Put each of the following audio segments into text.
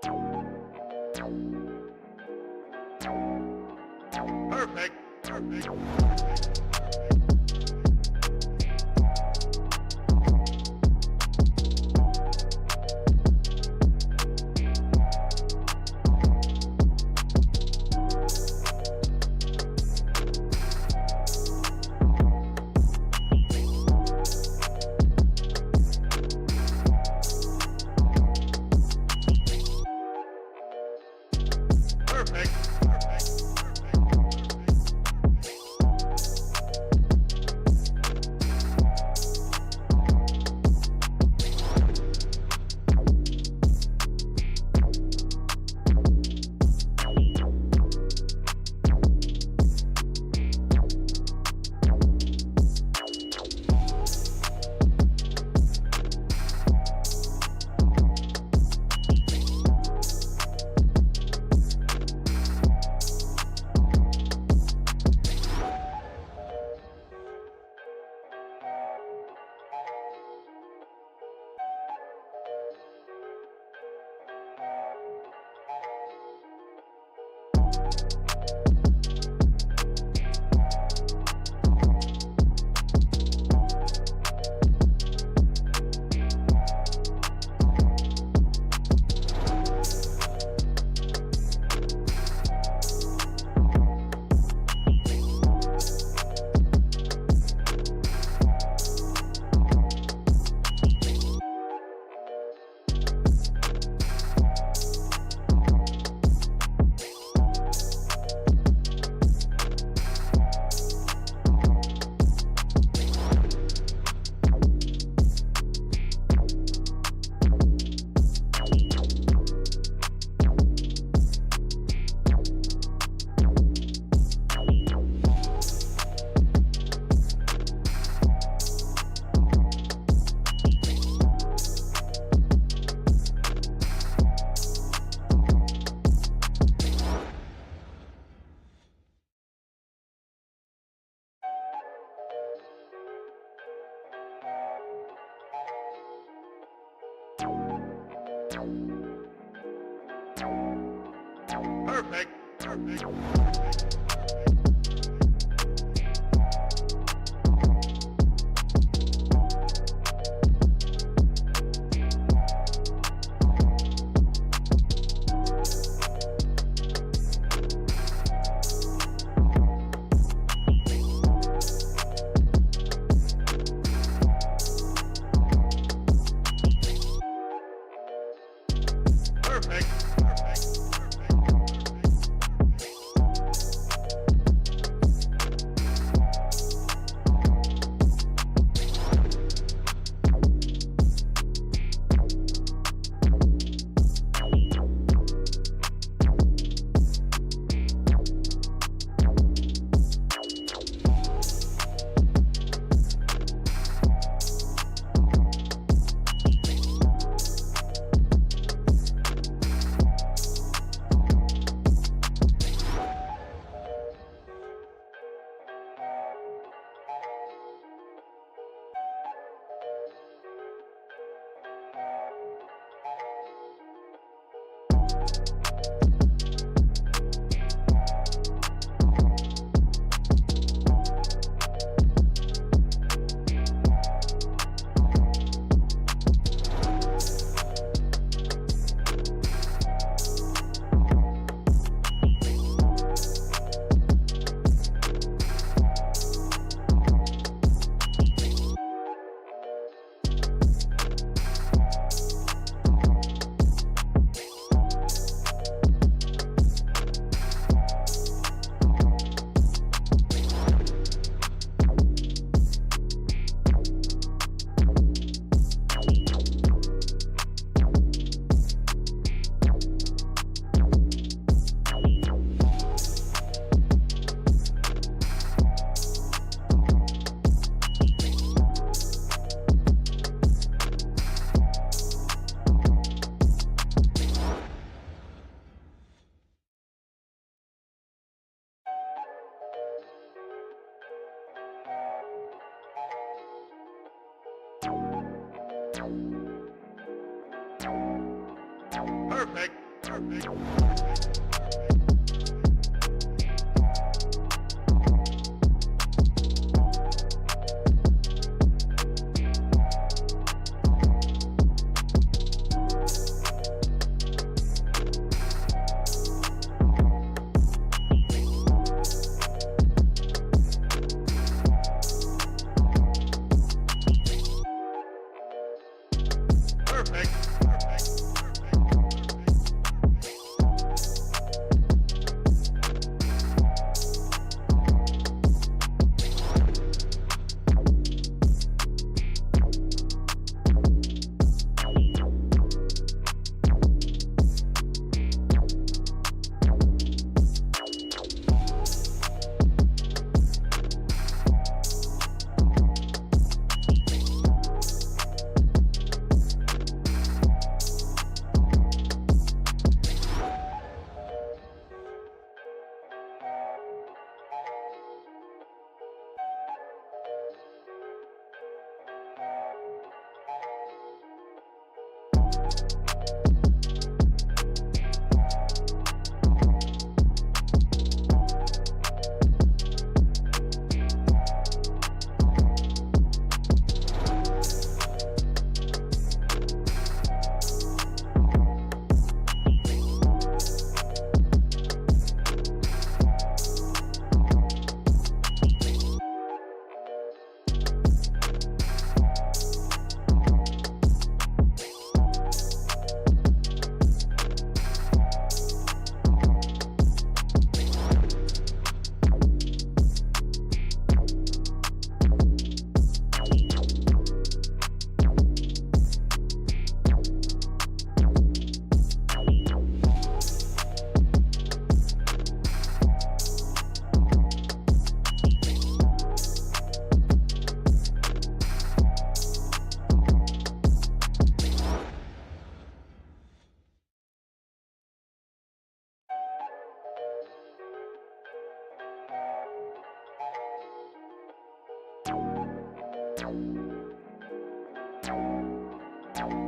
Perfect. Perfect. Perfect. Perfect. Perfect. Perfect.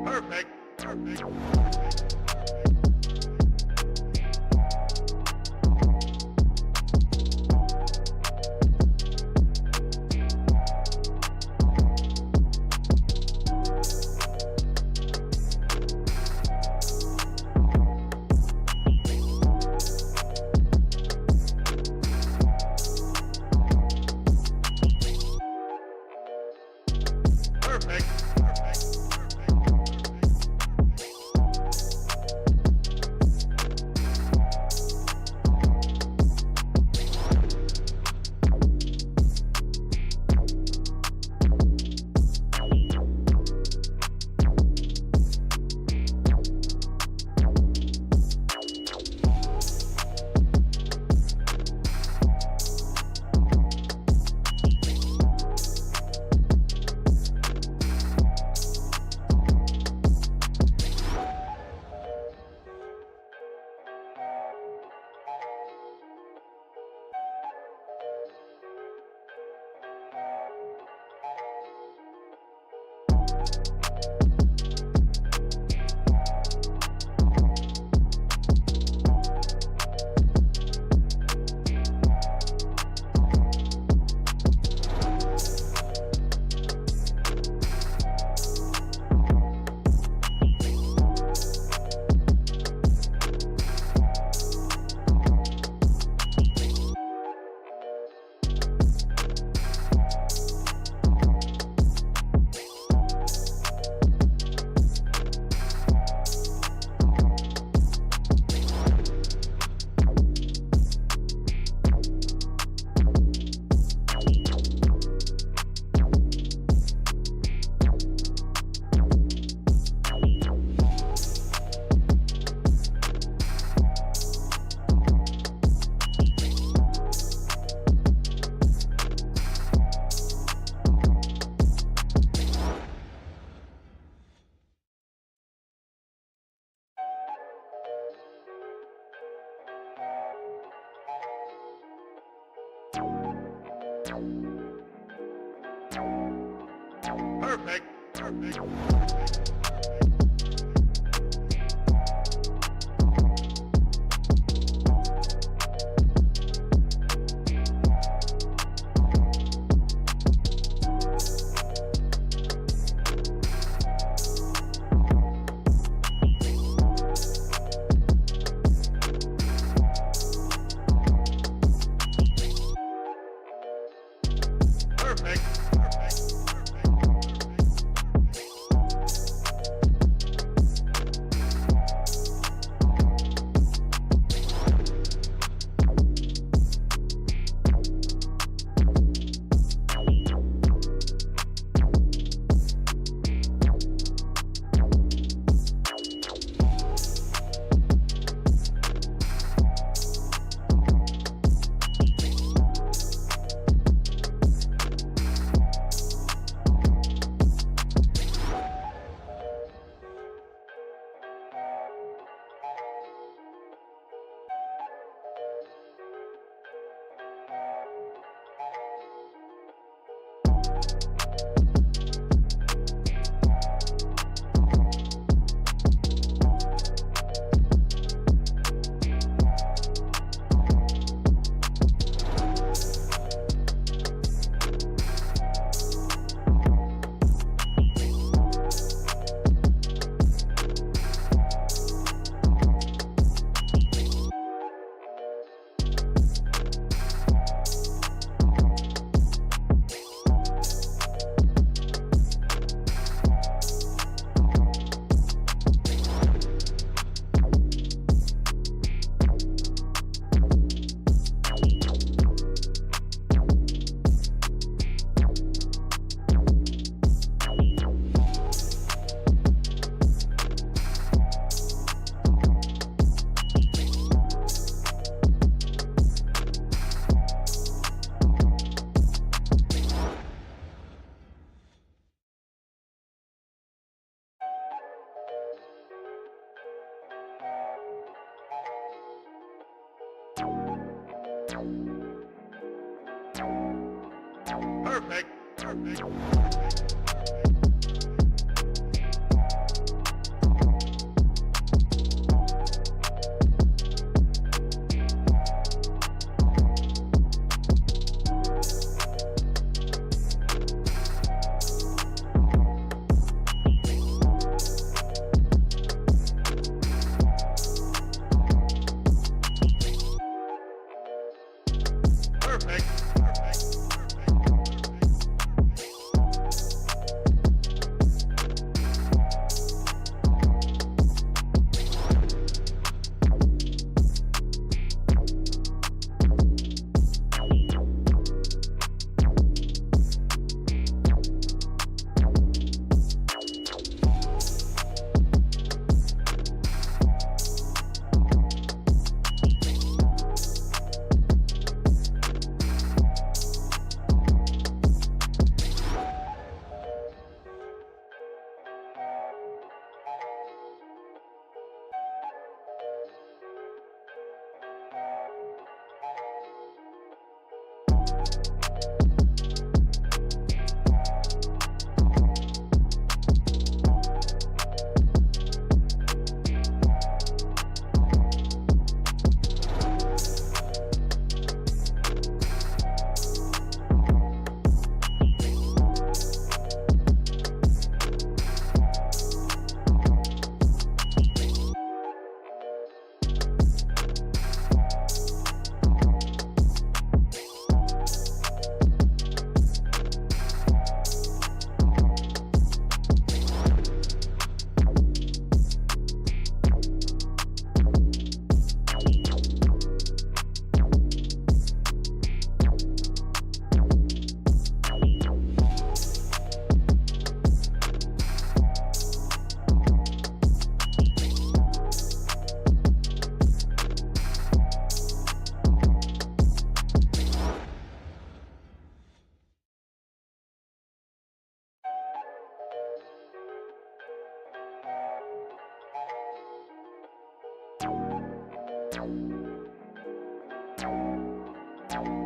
Perfect. Perfect. Perfect.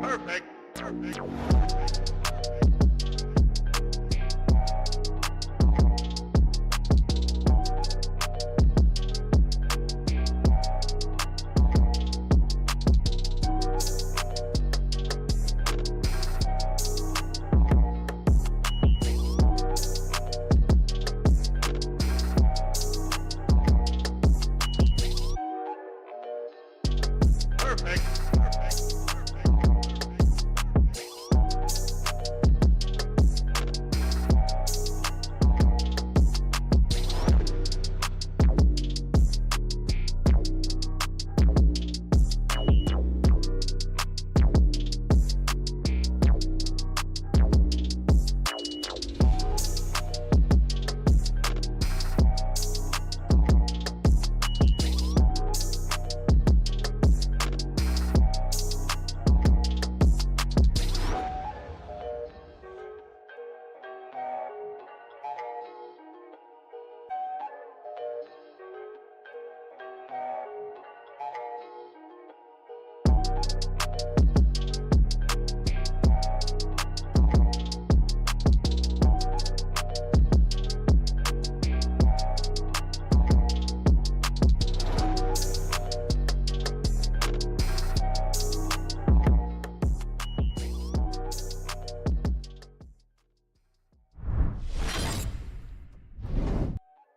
Perfect. Perfect.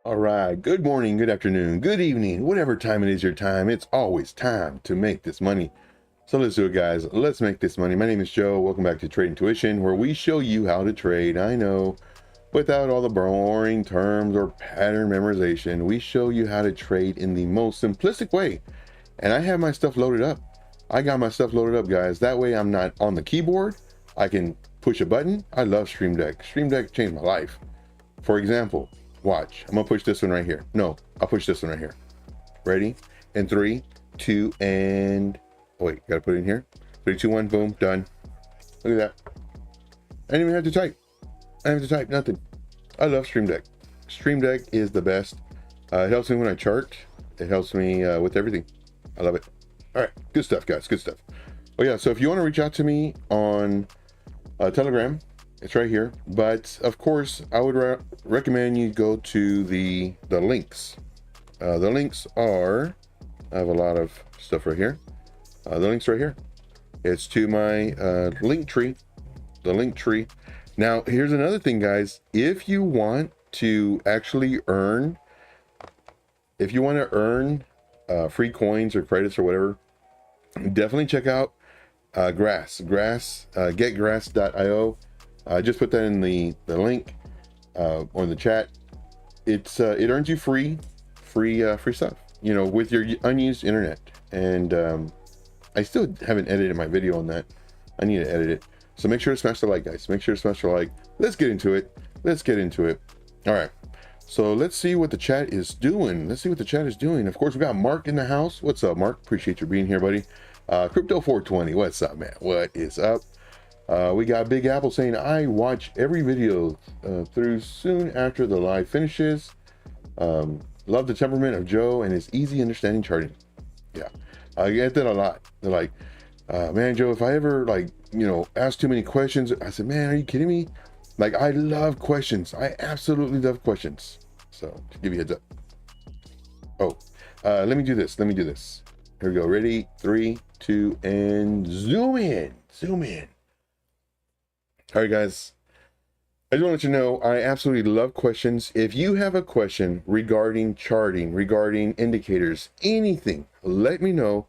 All right, good morning, good afternoon, good evening, whatever time it is your time, it's always time to make this money. So let's do it, guys. Let's make this money. My name is Joe. Welcome back to TradIntuition, where we show you how to trade. I know, without all the boring terms or pattern memorization, we show you how to trade in the most simplistic way. And I have my stuff loaded up. I got my stuff loaded up, guys. That way I'm not on the keyboard. I can push a button. I love Stream Deck. Stream Deck changed my life. For example, watch, I'm gonna push this one right here. No, I'll push this one right here. Ready? In 3, 2, and oh wait, gotta put it in here. 3, 2, 1, boom, done. Look at that. I didn't even have to type. I didn't have to type, nothing. I love Stream Deck. Stream Deck is the best. It helps me when I chart. It helps me with everything. I love it. All right, good stuff, guys, good stuff. Oh yeah, so if you want to reach out to me on Telegram, It's right here. But of course, I would recommend you go to the links. The links are, I have a lot of stuff right here. The links right here. It's to my link tree. The link tree. Now, here's another thing, guys. If you want to actually earn, free coins or credits or whatever, definitely check out getgrass.io. Just put that in the link or in the chat. It earns you free stuff, you know, with your unused internet. And I still haven't edited my video on that. I need to edit it. So make sure to smash the like, guys. Make sure to smash the like. Let's get into it. All right. So let's see what the chat is doing. Of course, we got Mark in the house. What's up, Mark? Appreciate you being here, buddy. Crypto 420. What's up, man? What is up? We got Big Apple saying, I watch every video through soon after the live finishes. Love the temperament of Joe and his easy understanding charting. Yeah, I get that a lot. They're like, man, Joe, if I ever ask too many questions, I said, man, are you kidding me? Like, I love questions. I absolutely love questions. So to give you a heads up. Oh, let me do this. Here we go. Ready? 3, 2, and zoom in. All right, guys. I just want to let you know, I absolutely love questions. If you have a question regarding charting, regarding indicators, anything, let me know.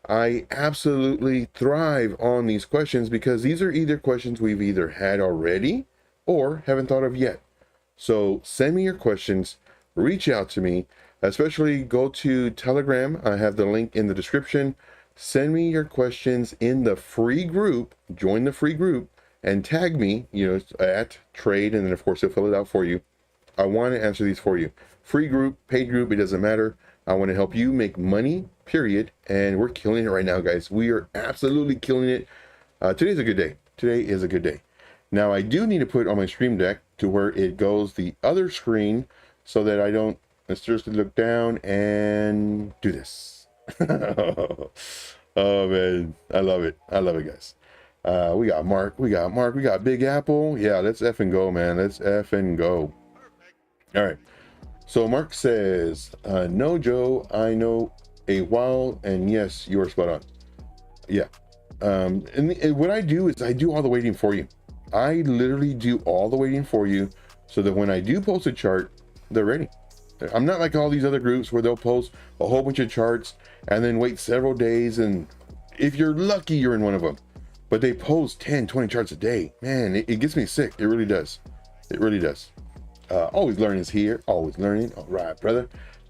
I absolutely thrive on these questions because these are either questions we've either had already or haven't thought of yet. So send me your questions, reach out to me, especially go to Telegram. I have the link in the description. Send me your questions in the free group, join the free group, and tag me, at trade, and then of course they'll fill it out for you. I want to answer these for you. Free group, paid group, it doesn't matter. I want to help you make money, period. And we're killing it right now, guys. We are absolutely killing it. Today's a good day. Today is a good day. Now, I do need to put it on my stream deck to where it goes the other screen so that I don't seriously look down and do this. Oh, man. I love it, guys. We got Mark, we got Big Apple. Yeah, let's F and go, man. Let's F and go. All right. So Mark says, no, Joe, I know a while, and yes, you are spot on. Yeah. And what I do is I do all the waiting for you. I literally do all the waiting for you so that when I do post a chart, they're ready. I'm not like all these other groups where they'll post a whole bunch of charts and then wait several days. And if you're lucky, you're in one of them. But they post 10, 20 charts a day. Man, it gets me sick. It really does. Always learning is here. Always learning. All right, brother.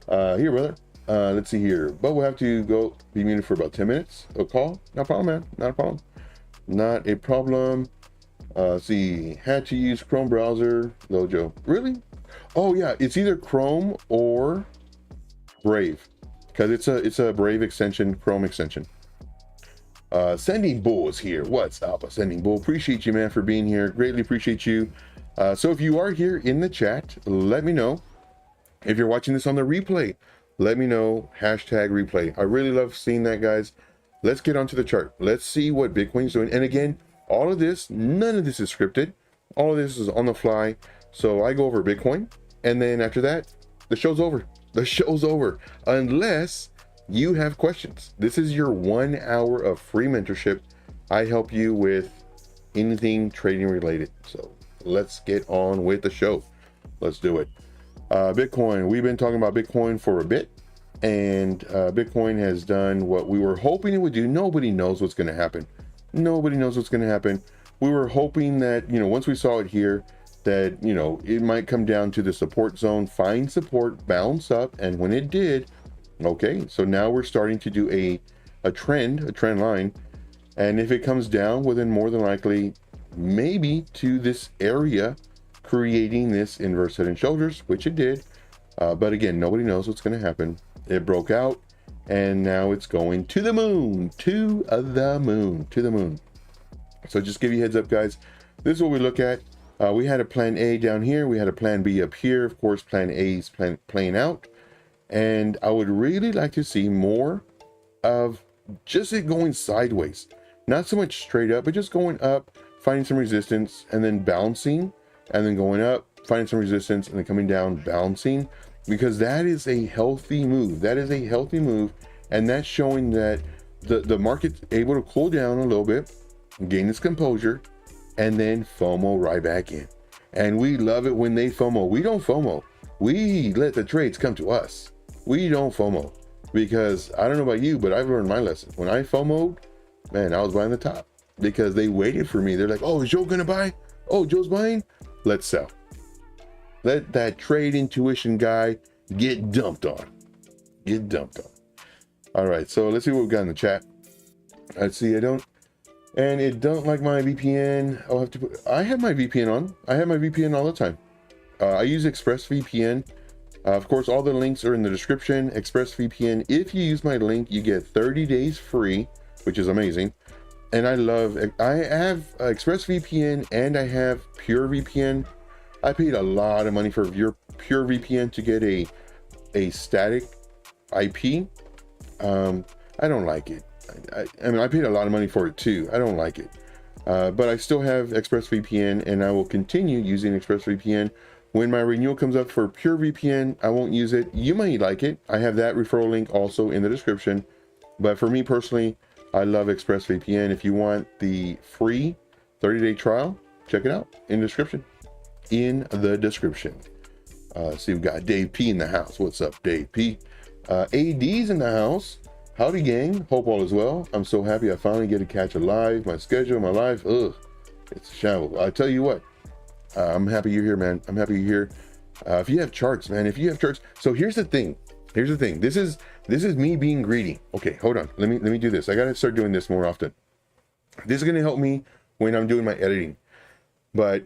Here, brother. Let's see here. But we'll have to go be muted for about 10 minutes. A call? No problem, man. Not a problem. See, had to use Chrome browser. Lojo. Really? Oh, yeah. It's either Chrome or Brave. Because it's a Brave extension, Chrome extension. Sending Bull is here. What's up, Sending Bull? Appreciate you, man, for being here. Greatly appreciate you. So if you are here in the chat, let me know. If you're watching this on the replay, let me know. #replay. I really love seeing that, guys. Let's get onto the chart. Let's see what Bitcoin's doing. And again, all of this, none of this is scripted. All of this is on the fly. So I go over Bitcoin, and then after that, the show's over. Unless you have questions. This is your 1 hour of free mentorship. I help you with anything trading related. So let's get on with the show. Let's do it. Bitcoin. We've been talking about Bitcoin for a bit, and Bitcoin has done what we were hoping it would do. Nobody knows what's going to happen. We were hoping that, once we saw it here, that, it might come down to the support zone, find support, bounce up. And when it did, okay, so now we're starting to do a trend line. And if it comes down, well, then more than likely, maybe to this area, creating this inverse head and shoulders, which it did. But again, nobody knows what's going to happen. It broke out, and now it's going to the moon, to the moon. So just give you a heads up, guys. This is what we look at. We had a plan A down here. We had a plan B up here. Of course, plan A is playing out. And I would really like to see more of just it going sideways. Not so much straight up, but just going up finding some resistance, and then bouncing, and then going up, finding some resistance, and then coming down, bouncing, because that is a healthy move. That is a healthy move, and that's showing that the market's able to cool down a little bit, gain its composure, and then FOMO right back in. And we love it when they FOMO. We don't FOMO. We let the trades come to us. We don't FOMO, because I don't know about you, but I've learned my lesson. When I FOMO'd, man, I was buying the top because they waited for me. They're like, oh, is Joe gonna buy? Oh, Joe's buying? Let's sell. Let that trade intuition guy get dumped on. Get dumped on. All right, so let's see what we've got in the chat. Let's see, it don't like my VPN. I'll have to put, I have my VPN on. I have my VPN all the time. I use ExpressVPN. Of course, all the links are in the description. ExpressVPN, if you use my link, you get 30 days free, which is amazing. And I have ExpressVPN and I have PureVPN. I paid a lot of money for your PureVPN to get a static IP. I don't like it. I mean, I paid a lot of money for it too. I don't like it. But I still have ExpressVPN, and I will continue using ExpressVPN. When my renewal comes up for PureVPN, I won't use it. You might like it. I have that referral link also in the description. But for me personally, I love ExpressVPN. If you want the free 30-day trial, check it out in the description. In the description. See, we've got Dave P in the house. What's up, Dave P? AD's in the house. Howdy, gang. Hope all is well. I'm so happy I finally get to catch a live. My schedule, my life, it's a shambles. I tell you what, I'm happy you're here, man. I'm happy you're here. If you have charts, man, if you have charts. So here's the thing. This is me being greedy. Okay, hold on. Let me do this. I gotta start doing this more often. This is gonna help me when I'm doing my editing. But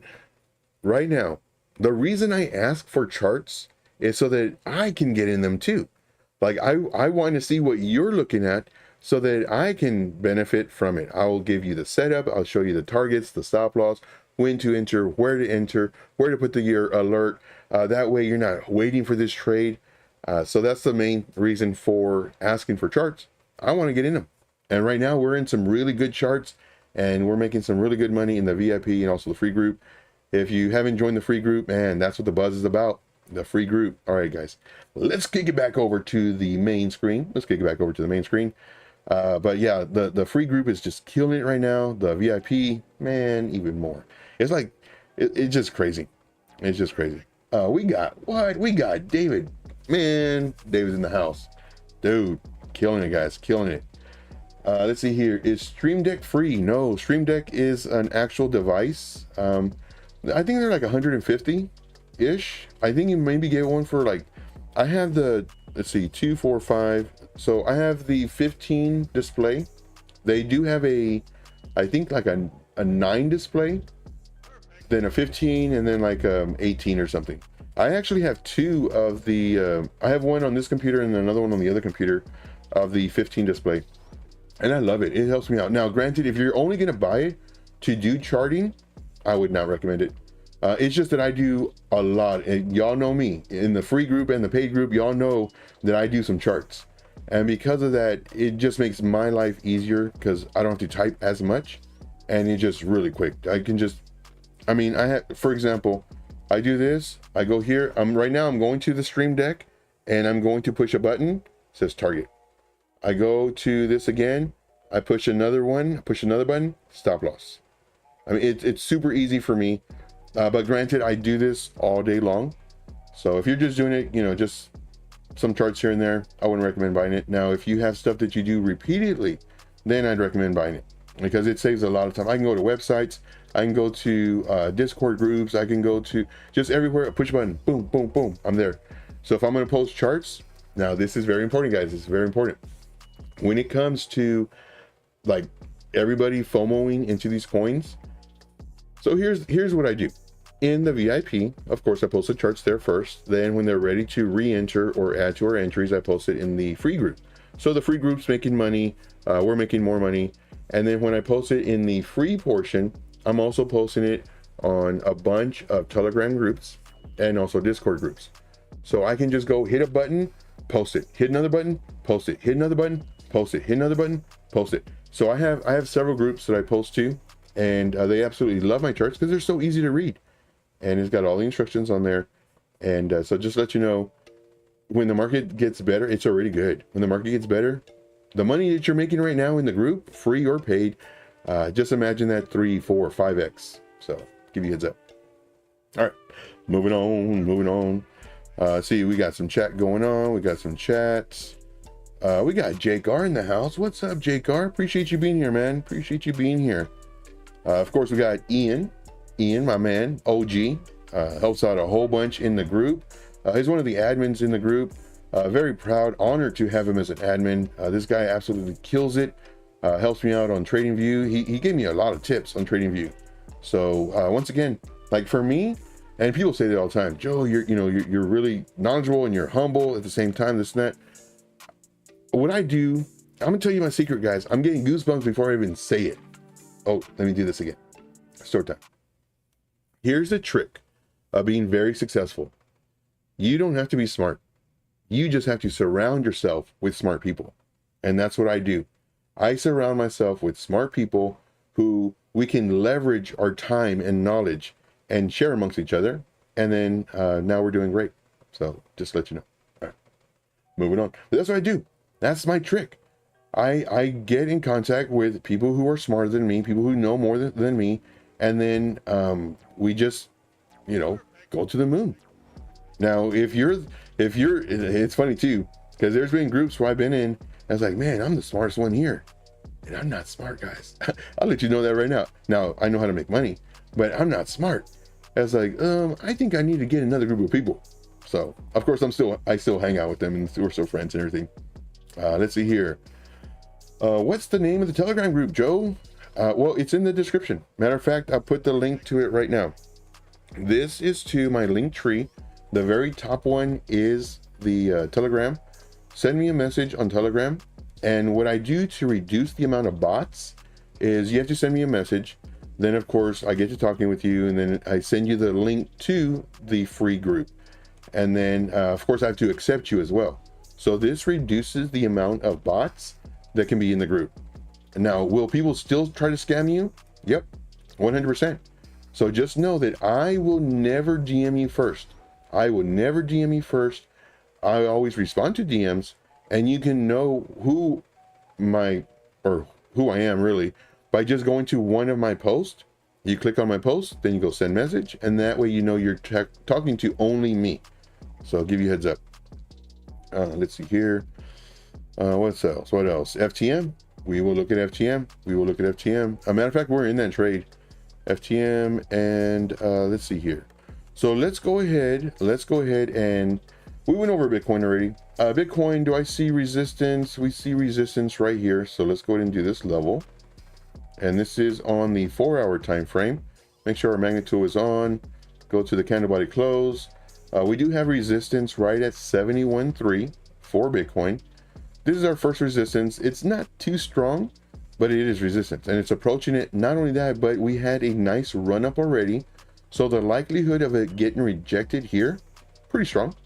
right now, the reason I ask for charts is so that I can get in them too. Like I want to see what you're looking at so that I can benefit from it. I will give you the setup. I'll show you the targets, the stop loss, when to enter, where to put your alert. That way you're not waiting for this trade. So that's the main reason for asking for charts. I want to get in them. And right now we're in some really good charts and we're making some really good money in the VIP and also the free group. If you haven't joined the free group, man, that's what the buzz is about. The free group. All right, guys, let's kick it back over to the main screen. But yeah, the free group is just killing it right now. The VIP, man, even more. It's like, it's just crazy. It's just crazy. We got David. Man, David's in the house. Dude, killing it, guys, killing it. Let's see here. Is Stream Deck free? No, Stream Deck is an actual device. I think they're like 150 ish. I think you maybe get one for like, I have the, let's see, 2, 4, 5. So I have the 15 display. They do have I think like a 9 display, then a 15, and then like 18 or something. I actually have 2 of the, I have one on this computer and another one on the other computer of the 15 display. And I love it. It helps me out. Now, granted, if you're only going to buy it to do charting, I would not recommend it. It's just that I do a lot, and y'all know me in the free group and the paid group. Y'all know that I do some charts, and because of that, it just makes my life easier because I don't have to type as much, and it's just really quick. I can just, I mean, I have, for example, I do this. I go here. Right now I'm going to the Stream Deck, and I'm going to push a button. It says target. I go to this again. I push another one. Push another button. Stop loss. I mean, it's super easy for me. But granted, I do this all day long. So if you're just doing it, you know, just some charts here and there, I wouldn't recommend buying it. Now, if you have stuff that you do repeatedly, then I'd recommend buying it because it saves a lot of time. I can go to websites, I can go to Discord groups, I can go to just everywhere, push a button, boom, boom, boom, I'm there. So if I'm going to post charts, now this is very important, guys. This is very important. When it comes to like everybody FOMOing into these coins. So here's what I do. In the VIP, of course, I post the charts there first. Then when they're ready to re-enter or add to our entries, I post it in the free group. So the free group's making money. We're making more money. And then when I post it in the free portion, I'm also posting it on a bunch of Telegram groups and also Discord groups. So I can just go hit a button, post it, hit another button, post it, hit another button, post it, hit another button, post it. So I have several groups that I post to. and they absolutely love my charts because they're so easy to read, and it's got all the instructions on there. And so just to let you know, when the market gets better, it's already good. When the market gets better, the money that you're making right now in the group, free or paid, just imagine that 3, 4, 5x. So give you a heads up. All right, moving on. See, we got some chat going on. We got some chats. We got Jake R in the house. What's up, Jake R? Appreciate you being here, man. Appreciate you being here. Of course, we got Ian, my man, OG, helps out a whole bunch in the group. He's one of the admins in the group. Very proud, honored to have him as an admin. This guy absolutely kills it. Helps me out on TradingView. He gave me a lot of tips on TradingView. So once again, like for me, and people say that all the time, Joe, you're really knowledgeable and you're humble at the same time, this and that. What I do, I'm gonna tell you my secret, guys. I'm getting goosebumps before I even say it. Oh, let me do this again. Story time. Here's the trick of being very successful. You don't have to be smart. You just have to surround yourself with smart people. And that's what I do. I surround myself with smart people who we can leverage our time and knowledge and share amongst each other. And then now we're doing great. So just to let you know. All right, moving on. But that's what I do. That's my trick. I get in contact with people who are smarter than me, people who know more than me, and then we just, go to the moon. Now, it's funny too, because there's been groups where I've been in, and I was like, man, I'm the smartest one here. And I'm not smart, guys. I'll let you know that right now. Now, I know how to make money, but I'm not smart. I was like, I think I need to get another group of people. So, of course, I still hang out with them, and we're still friends and everything. Let's see here. What's the name of the Telegram group, Joe? Well, it's in the description. Matter of fact, I'll put the link to it right now. This is to my link tree. The very top one is the Telegram. Send me a message on Telegram. And what I do to reduce the amount of bots is you have to send me a message. Then, of course, I get to talking with you, and then I send you the link to the free group. And then, of course, I have to accept you as well. So this reduces the amount of bots that can be in the group. Now, will people still try to scam you? Yep, 100%. So just know that I will never DM you first. I will never DM you first. I always respond to DMs, and you can know who I am really by just going to one of my posts. You click on my post, then you go send message, and that way you know you're talking to only me. So I'll give you a heads up. Let's see here. What else? FTM. We will look at FTM. A matter of fact, we're in that trade. FTM, and let's see here. So let's go ahead and we went over Bitcoin already. Bitcoin, do I see resistance? We see resistance right here. So let's go ahead and do this level. And this is on the 4-hour time frame. Make sure our magnet tool is on. Go to the candle body close. We do have resistance right at 71.3 for Bitcoin. This is our first resistance. It's not too strong, but it is resistance, and it's approaching it. Not only that, but we had a nice run up already. So the likelihood of it getting rejected here, pretty strong.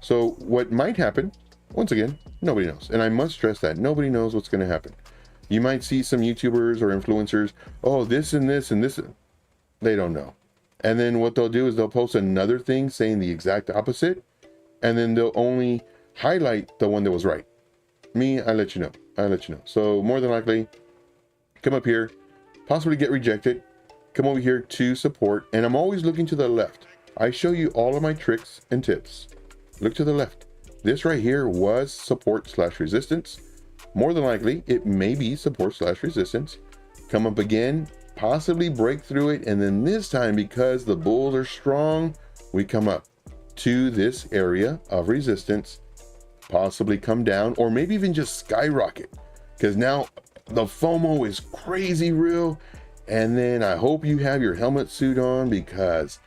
So what might happen, once again, nobody knows. And I must stress that nobody knows what's going to happen. You might see some YouTubers or influencers, oh, this and this and this. They don't know. And then what they'll do is they'll post another thing saying the exact opposite. And then they'll only highlight the one that was right. Me, I let you know. So more than likely, come up here, possibly get rejected, come over here to support. And I'm always looking to the left. I show you all of my tricks and tips. Look to the left. This right here was support/resistance. More than likely, it may be support/resistance. Come up again, possibly break through it. And then this time, because the bulls are strong, we come up to this area of resistance, possibly come down, or maybe even just skyrocket, because now the FOMO is crazy real. And then I hope you have your helmet suit on, because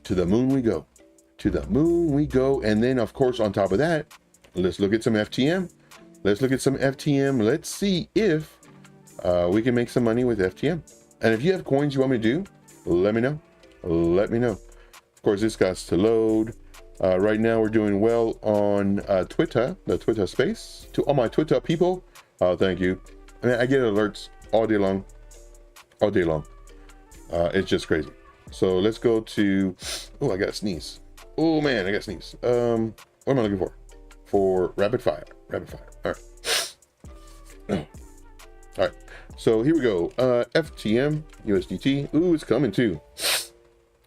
to the moon we go. And then, of course, on top of that, let's look at some FTM. Let's see if we can make some money with FTM. And if you have coins you want me to do, let me know. Of course, this got to load. Right now, we're doing well on Twitter, the Twitter space. To all my Twitter people, thank you. I mean, I get alerts all day long. all day long. It's just crazy. So let's go to, oh, I got to sneeze. Oh man, I got to sneeze. What am I looking for? For rapid fire. All right. All right. So here we go. FTM, USDT. Ooh, it's coming too.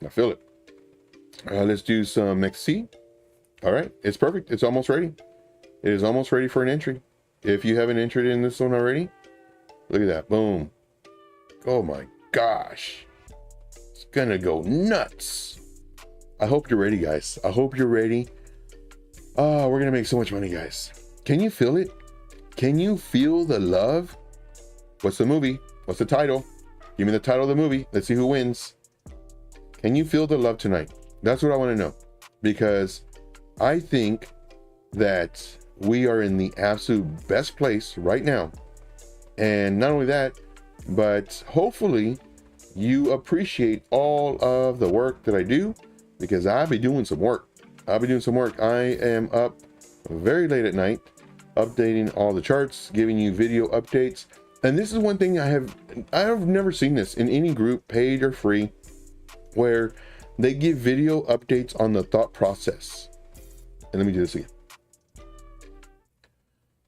I feel it. Let's do some MEXC. All right. It's perfect. It's almost ready. It is almost ready for an entry. If you haven't entered in this one already, look at that. Boom. Oh my gosh. It's gonna go nuts. I hope you're ready, guys. I hope you're ready. Oh, we're gonna make so much money, guys. Can you feel it? Can you feel the love? What's the movie? What's the title? Give me the title of the movie. Let's see who wins. Can you feel the love tonight? That's what I want to know, because I think that we are in the absolute best place right now. And not only that, but hopefully you appreciate all of the work that I do, because I'll be doing some work. I am up very late at night, updating all the charts, giving you video updates. And this is one thing I've never seen this in any group, paid or free, where they give video updates on the thought process. And let me do this again.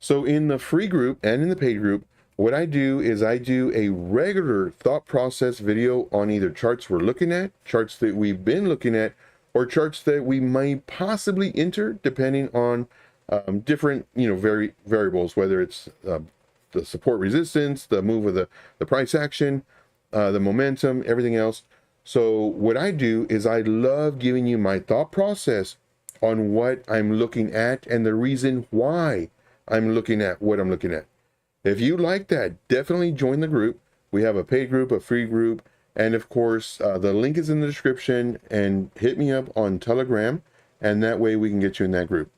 So in the free group and in the paid group, what I do is I do a regular thought process video on either charts we're looking at, charts that we've been looking at, or charts that we might possibly enter, depending on different, variables, whether it's the support resistance, the move of the price action, the momentum, everything else. So what I do is I love giving you my thought process on what I'm looking at and the reason why I'm looking at what I'm looking at. If you like that, definitely join the group. We have a paid group, a free group, and of course, the link is in the description, and hit me up on Telegram, and that way we can get you in that group.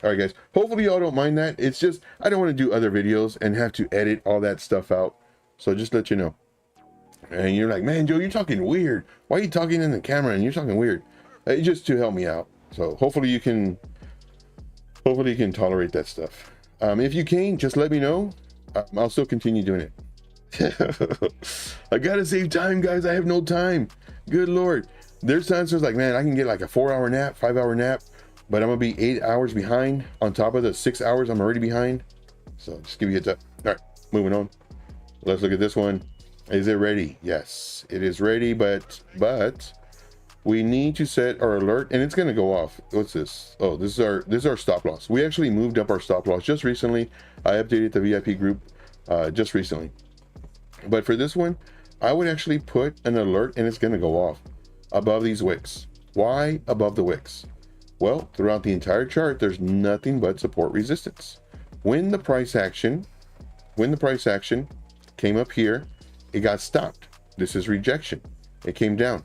All right, guys, hopefully y'all don't mind that. It's just, I don't want to do other videos and have to edit all that stuff out. So just let you know. And you're like, man, Joe, you're talking weird. Why are you talking in the camera and you're talking weird? It's just to help me out. So hopefully you can tolerate that stuff. If you can't, just let me know. I'll still continue doing it. I gotta save time, guys. I have no time. Good Lord. There's times it's like, man, I can get like a 4-hour nap, 5-hour nap, but I'm gonna be 8 hours behind on top of the 6 hours I'm already behind. So just give you a heads up. All right, moving on. Let's look at this one. Is it ready? Yes, it is ready, but we need to set our alert, and it's gonna go off. What's this? Oh, this is our stop loss. We actually moved up our stop loss just recently. I updated the VIP group just recently. But for this one, I would actually put an alert, and it's gonna go off above these wicks. Why above the wicks? Well, throughout the entire chart, there's nothing but support resistance. When the price action came up here, it got stopped. This is rejection. It came down.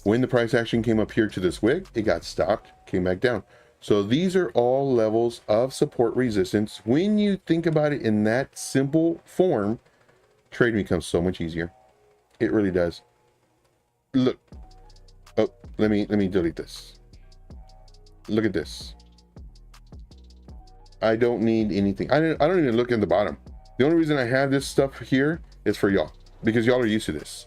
When the price action came up here to this wick, it got stopped, came back down. So these are all levels of support resistance. When you think about it in that simple form, trading becomes so much easier. It really does. Look. Oh, let me delete this. Look at this. I don't need anything. I don't even look at the bottom. The only reason I have this stuff here is for y'all, because y'all are used to this.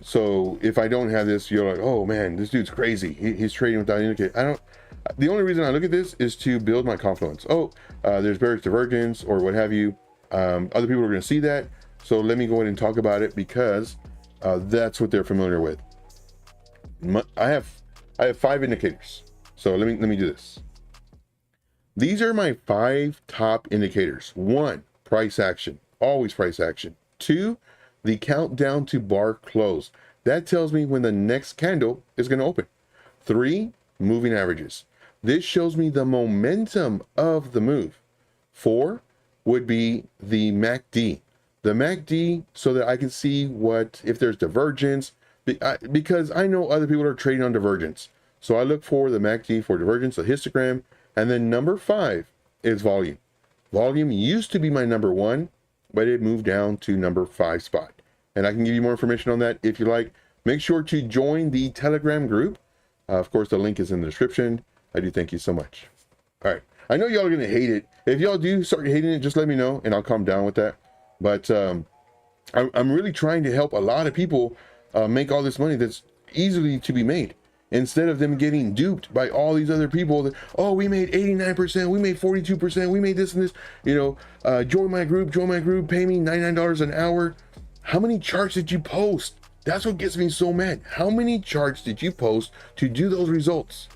So if I don't have this, you're like, oh man, this dude's crazy. He's trading without an indicator. The only reason I look at this is to build my confluence. Oh, there's bearish divergence or what have you. Other people are going to see that. So let me go ahead and talk about it, because that's what they're familiar with. I have 5 indicators. So let me do this. These are my 5 top indicators. 1, price action, always price action. 2, the countdown to bar close. That tells me when the next candle is going to open. 3, moving averages. This shows me the momentum of the move. 4 would be the MACD. The MACD, so that I can see if there's divergence, because I know other people are trading on divergence. So I look for the MACD for divergence, the histogram, and then number 5 is volume. Volume used to be my number 1, but it moved down to number 5 spot. And I can give you more information on that if you like. Make sure to join the Telegram group. Of course, the link is in the description. I do thank you so much. All right. I know y'all are going to hate it. If y'all do start hating it, just let me know and I'll calm down with that. But I'm really trying to help a lot of people make all this money that's easily to be made, instead of them getting duped by all these other people that, oh, we made 89%, we made 42%, we made this and this, join my group, pay me $99 an hour. How many charts did you post? That's what gets me so mad. How many charts did you post to do those results?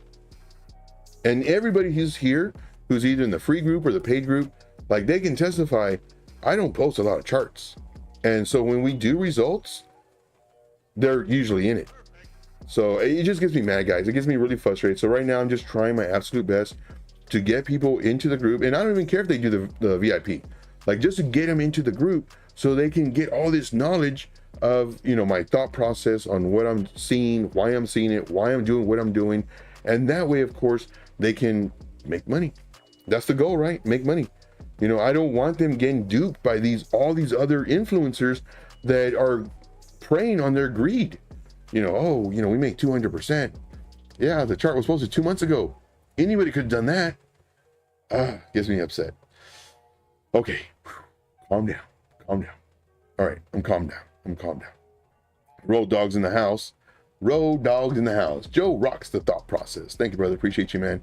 And everybody who's here, who's either in the free group or the paid group, like, they can testify, I don't post a lot of charts. And so when we do results, they're usually in it. So it just gets me mad, guys. It gets me really frustrated. So right now I'm just trying my absolute best to get people into the group. And I don't even care if they do the VIP, like, just to get them into the group so they can get all this knowledge of, my thought process on what I'm seeing, why I'm seeing it, why I'm doing what I'm doing. And that way, of course, they can make money. That's the goal, right? Make money. I don't want them getting duped by all these other influencers that are preying on their greed. We make 200%. Yeah, the chart was posted 2 months ago. Anybody could have done that. Gets me upset. Okay, calm down. All right, I'm calm down. Road dogs in the house. Joe rocks the thought process. Thank you, brother. Appreciate you, man.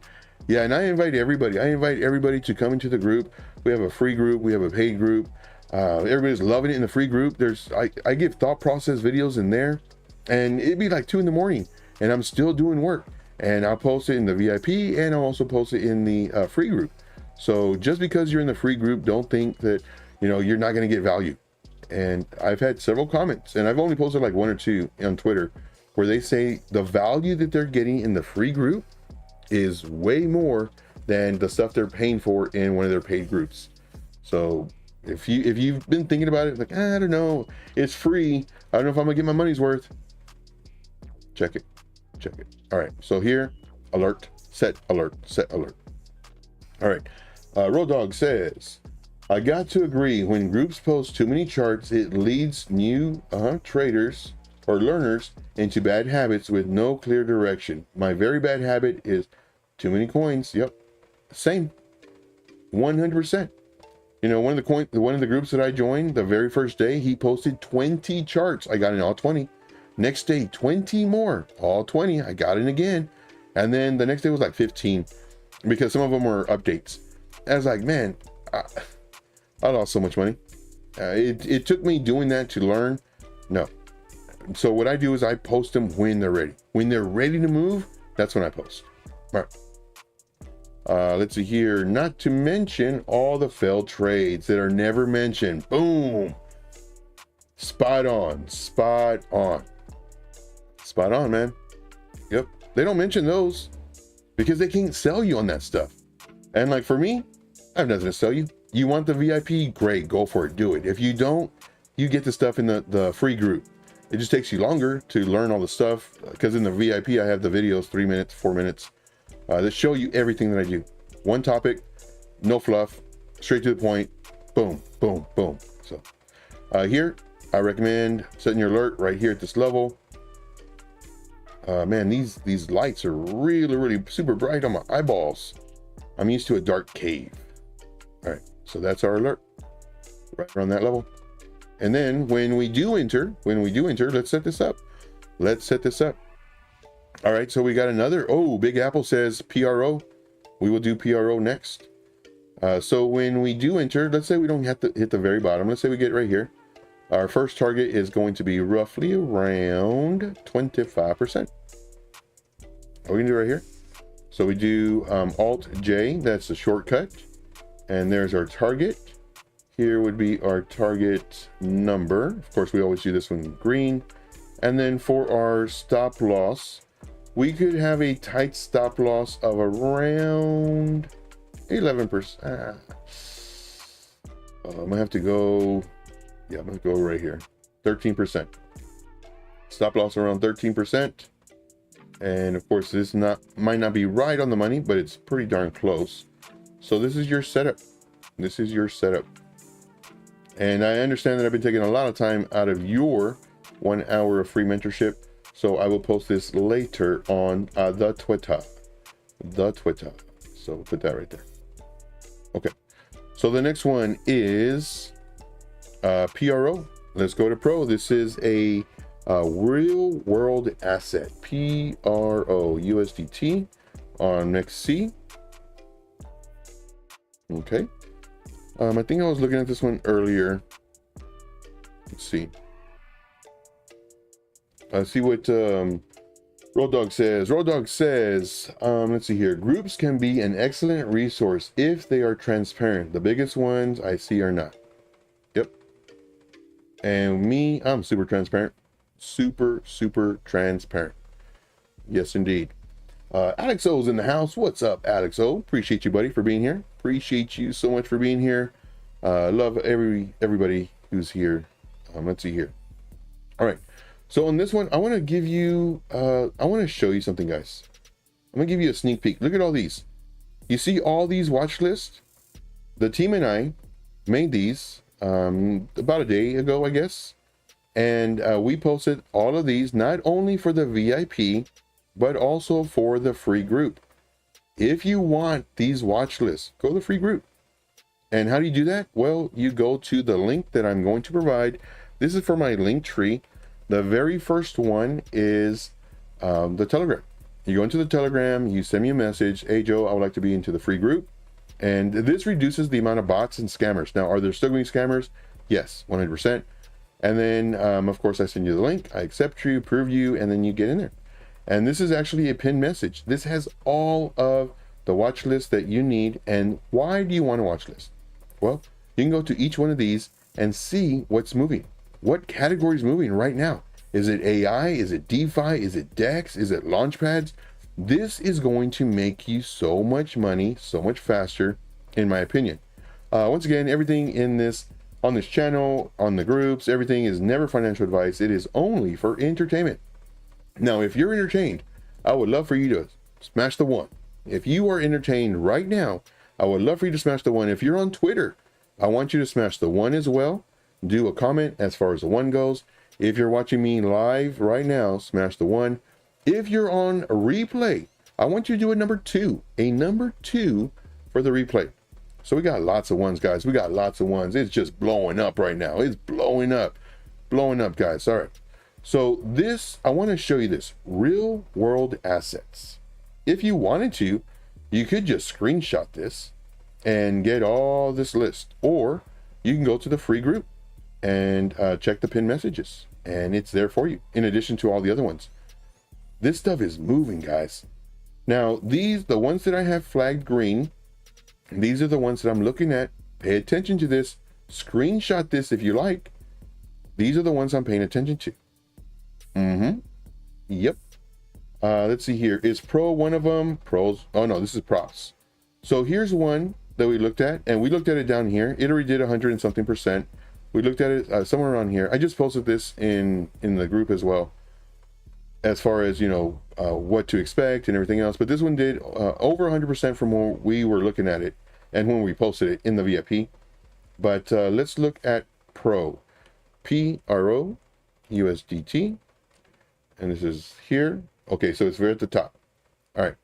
Yeah, and I invite everybody to come into the group. We have a free group, we have a paid group. Everybody's loving it in the free group. I give thought process videos in there, and it'd be like 2 in the morning, and I'm still doing work. And I'll post it in the VIP, and I'll also post it in the free group. So just because you're in the free group, don't think that you're not going to get value. And I've had several comments, and I've only posted like 1 or 2 on Twitter, where they say the value that they're getting in the free group is way more than the stuff they're paying for in one of their paid groups. So if you've been thinking about it, like, I don't know, it's free, I don't know if I'm gonna get my money's worth, check it. All right, so here, alert, set alert. All right, Road Dog says, I got to agree, when groups post too many charts, it leads new traders or learners into bad habits with no clear direction. My very bad habit is too many coins. Yep, same, 100%. One of the groups that I joined, the very first day, he posted 20 charts. I got in all 20. Next day, 20 more, all 20. I got in again, and then the next day was like 15, because some of them were updates. I was like, man, I lost so much money. It took me doing that to learn. No. So what I do is I post them when they're ready. When they're ready to move, that's when I post. All right. Let's see here. Not to mention all the failed trades that are never mentioned. Boom. Spot on, man. Yep. They don't mention those because they can't sell you on that stuff. And like for me, I have nothing to sell you. You want the VIP? Great, go for it, do it. If you don't, you get the stuff in the free group. It just takes you longer to learn all the stuff, because in the VIP I have the videos, 3 minutes, 4 minutes, that show you everything that I do. One topic, no fluff, straight to the point, boom, boom, boom. So here I recommend setting your alert right here at this level. Man, these lights are really super bright on my eyeballs. I'm used to a dark cave. All right, so that's our alert right around that level. And then when we do enter, let's set this up. All right, so we got another, Big Apple says PRO. We will do PRO next. So when we do enter, let's say we don't have to hit the very bottom. Let's say we get right here. Our first target is going to be roughly around 25%. We're gonna do right here. So we do Alt J, that's the shortcut. And there's our target. Here would be our target number. Of course, we always do this one green. And then for our stop loss, we could have a tight stop loss of around 11%. I'm gonna have to go, I'm gonna go right here, 13%. Stop loss around 13%. And of course, this might not be right on the money, but it's pretty darn close. So this is your setup. And I understand that I've been taking a lot of time out of your 1 hour of free mentorship. So I will post this later on the Twitter. So put that right there. Okay. So the next one is PRO. let's go to Pro. This is a real world asset, PRO USDT on MEXC. Okay. I think I was looking at this one earlier. Let's see. See what Road Dog says. Road Dog says, let's see here. Groups can be an excellent resource if they are transparent. The biggest ones I see are not. Yep. And me, I'm super transparent. Super transparent. Yes, indeed. Alex O's in the house. What's up, Alex O? Appreciate you, buddy, for being here. Appreciate you so much for being here. Love everybody who's here. Let's see here. All right. So on this one, I want to give you, I want to show you something, guys. I'm gonna give you a sneak peek. Look at all these. You see all these watch lists? The team and I made these about a day ago, I guess. And we posted all of these, not only for the VIP, but also for the free group. If you want these watch lists, go to the free group. And how do you do that? Well, you go to the link that I'm going to provide. This is for my link tree. The very first one is the Telegram. You go into the Telegram, you send me a message. Hey, Joe, I would like to be into the free group. And this reduces the amount of bots and scammers. Now, are there still going to be scammers? Yes, 100%. And then, of course, I send you the link. I accept you, approve you, and then you get in there. And this is actually a pinned message. This has all of the watch lists that you need. And why do you want a watch list? Well, you can go to each one of these and see what's moving. What category is moving right now? Is it AI? Is it DeFi? Is it DEX? Is it launchpads? This is going to make you so much money, so much faster, in my opinion. Once again, everything in this, on this channel, on the groups, everything is never financial advice. It is only for entertainment. Now, if you're entertained, I would love for you to smash the one. If you are entertained right now, I would love for you to smash the one. If you're on Twitter, I want you to smash the one as well. Do a comment as far as the one goes. If you're watching me live right now, smash the one. If you're on a replay, I want you to do a number two for the replay. So we got lots of ones, guys. We got lots of ones. It's just blowing up right now. It's blowing up, guys. All right. So this, I want to show you this real world assets. If you wanted to, you could just screenshot this and get all this list, or you can go to the free group and check the pinned messages, and it's there for you in addition to all the other ones. This stuff is moving, guys. Now, the ones that I have flagged green, these are the ones that I'm looking at. Pay attention to this. Screenshot this if you like. These are the ones I'm paying attention to. Yep. Let's see here. Is Pro one of them? Pros. Oh no, this is props. So here's one that we looked at, and we looked at it down here. It already did 100 and something %. We looked at it somewhere around here. I just posted this in the group as well, as far as, you know, what to expect and everything else. But this one did over 100% from when we were looking at it and when we posted it in the VIP. But let's look at Pro, PRO USDT, and this is here. Okay, so it's very at the top. All right,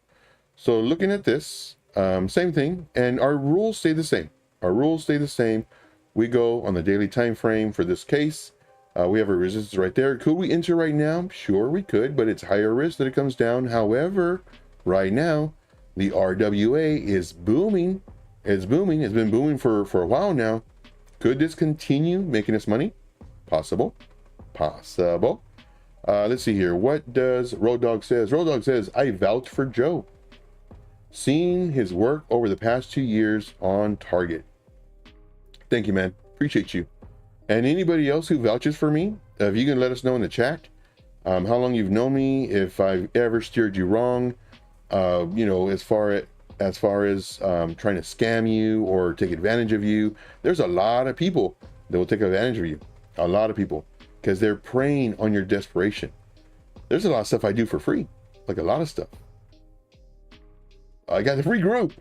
so looking at this, same thing, and our rules stay the same. We go on the daily time frame for this case. We have a resistance right there. Could we enter right now? Sure, we could, but it's higher risk that it comes down. However, right now, the RWA is booming. It's booming. It's been booming for a while now. Could this continue making us money? Possible. Let's see here. What does Road Dog says? Road Dog says, I vouch for Joe. Seeing his work over the past 2 years on target. Thank you, man. Appreciate you. And anybody else who vouches for me, if you can let us know in the chat, how long you've known me, if I've ever steered you wrong, you know, as far as trying to scam you or take advantage of you. There's a lot of people that will take advantage of you. A lot of people, because they're preying on your desperation. There's a lot of stuff I do for free, like a lot of stuff. I got the free group.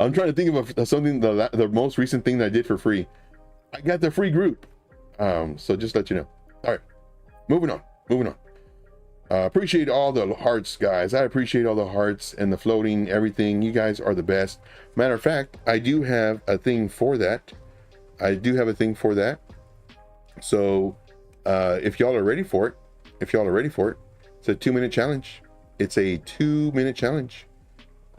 I'm trying to think of something, the most recent thing that I did for free. I got the free group. So just let you know. All right, moving on. Appreciate all the hearts, guys. I appreciate all the hearts and the floating, everything. You guys are the best. Matter of fact, I do have a thing for that. So if y'all are ready for it, it's a 2-minute challenge. It's a 2-minute challenge.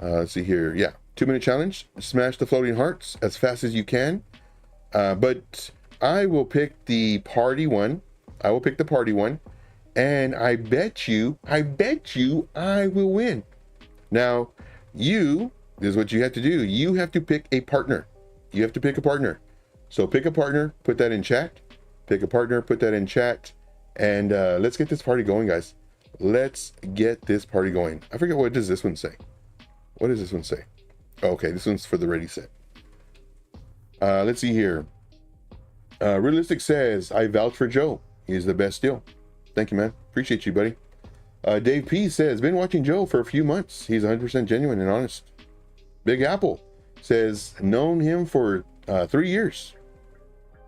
Let's see here. Yeah, 2-minute challenge. Smash the floating hearts as fast as you can. But I will pick the party one. And I bet you I will win. Now, this is what you have to do. You have to pick a partner. So pick a partner, put that in chat. And let's get this party going, guys. Let's get this party going. I forget, what does this one say? Okay, this one's for the ready set. Let's see here. Realistic says, I vouch for Joe. He's the best deal. Thank you, man. Appreciate you, buddy. Dave P says, been watching Joe for a few months. He's 100% genuine and honest. Big Apple says, known him for 3 years.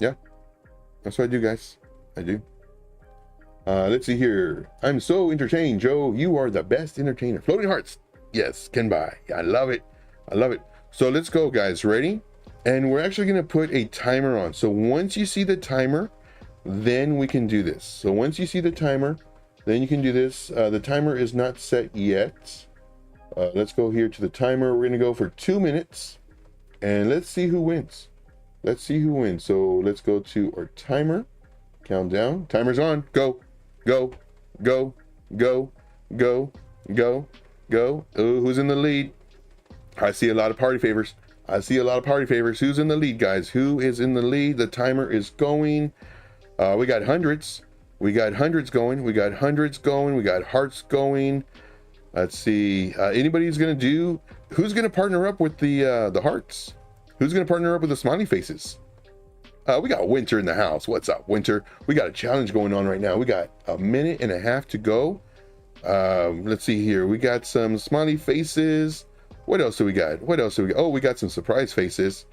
Yeah, that's what I do, guys. I do. Let's see here. I'm so entertained, Joe. You are the best entertainer. Floating hearts. Yes, can buy. I love it. So let's go, guys. Ready? And we're actually going to put a timer on. So once you see the timer, then we can do this. So once you see the timer, then you can do this. The timer is not set yet. Let's go here to the timer. We're going to go for 2 minutes and let's see who wins. So let's go to our timer. Countdown. Timer's on. Go. Who's in the lead? I see a lot of party favors. Who's in the lead, guys? Who is in the lead? The timer is going. We got hundreds. We got hearts going. Let's see. Anybody who's gonna partner up with the hearts? Who's gonna partner up with the smiley faces? We got Winter in the house. What's up, Winter? We got a challenge going on right now. We got a minute and a half to go. Let's see here. We got some smiley faces. What else do we got? Oh, we got some surprise faces.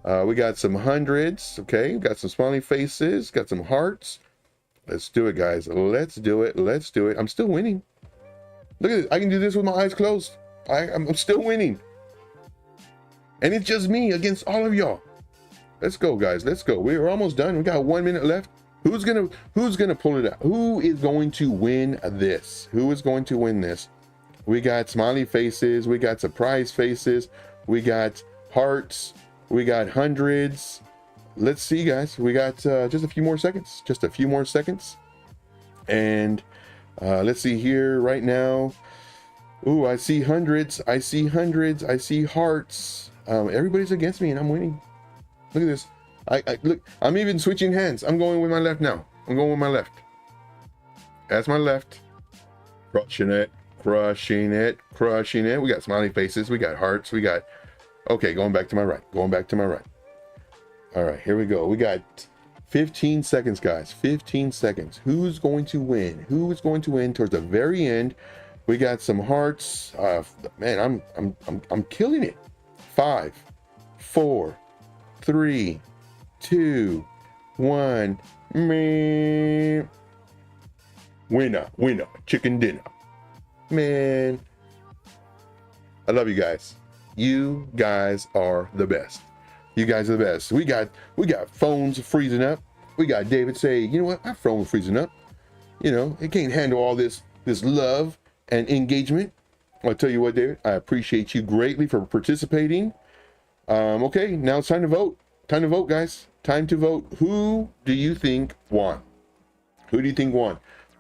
We got some hundreds. Okay, we got some smiley faces, got some hearts. Let's do it, guys. Let's do it. I'm still winning. Look at this. I can do this with my eyes closed. I'm still winning. And it's just me against all of y'all. Let's go, guys. We're almost done. We got 1 minute left. Who's gonna pull it out? Who is going to win this? We got smiley faces, we got surprise faces, we got hearts, we got hundreds. Let's see, guys. We got just a few more seconds. And let's see here right now. Ooh, I see hundreds. I see hearts. Everybody's against me and I'm winning. Look at this. Look, I'm even switching hands. I'm going with my left now. That's my left. Crushing it. We got smiley faces. We got hearts. Okay, going back to my right. All right, here we go. We got 15 seconds, guys. 15 seconds. Who's going to win? Towards the very end? We got some hearts. Man, I'm killing it. 5, 4, 3, 2, 1. Man. Winner. Chicken dinner. Man. I love you guys. You guys are the best. We got phones freezing up. We got David say, you know what? My phone freezing up. It can't handle all this love and engagement. I'll tell you what, David, I appreciate you greatly for participating. Okay, now it's time to vote. Guys. Time to vote. Who do you think won?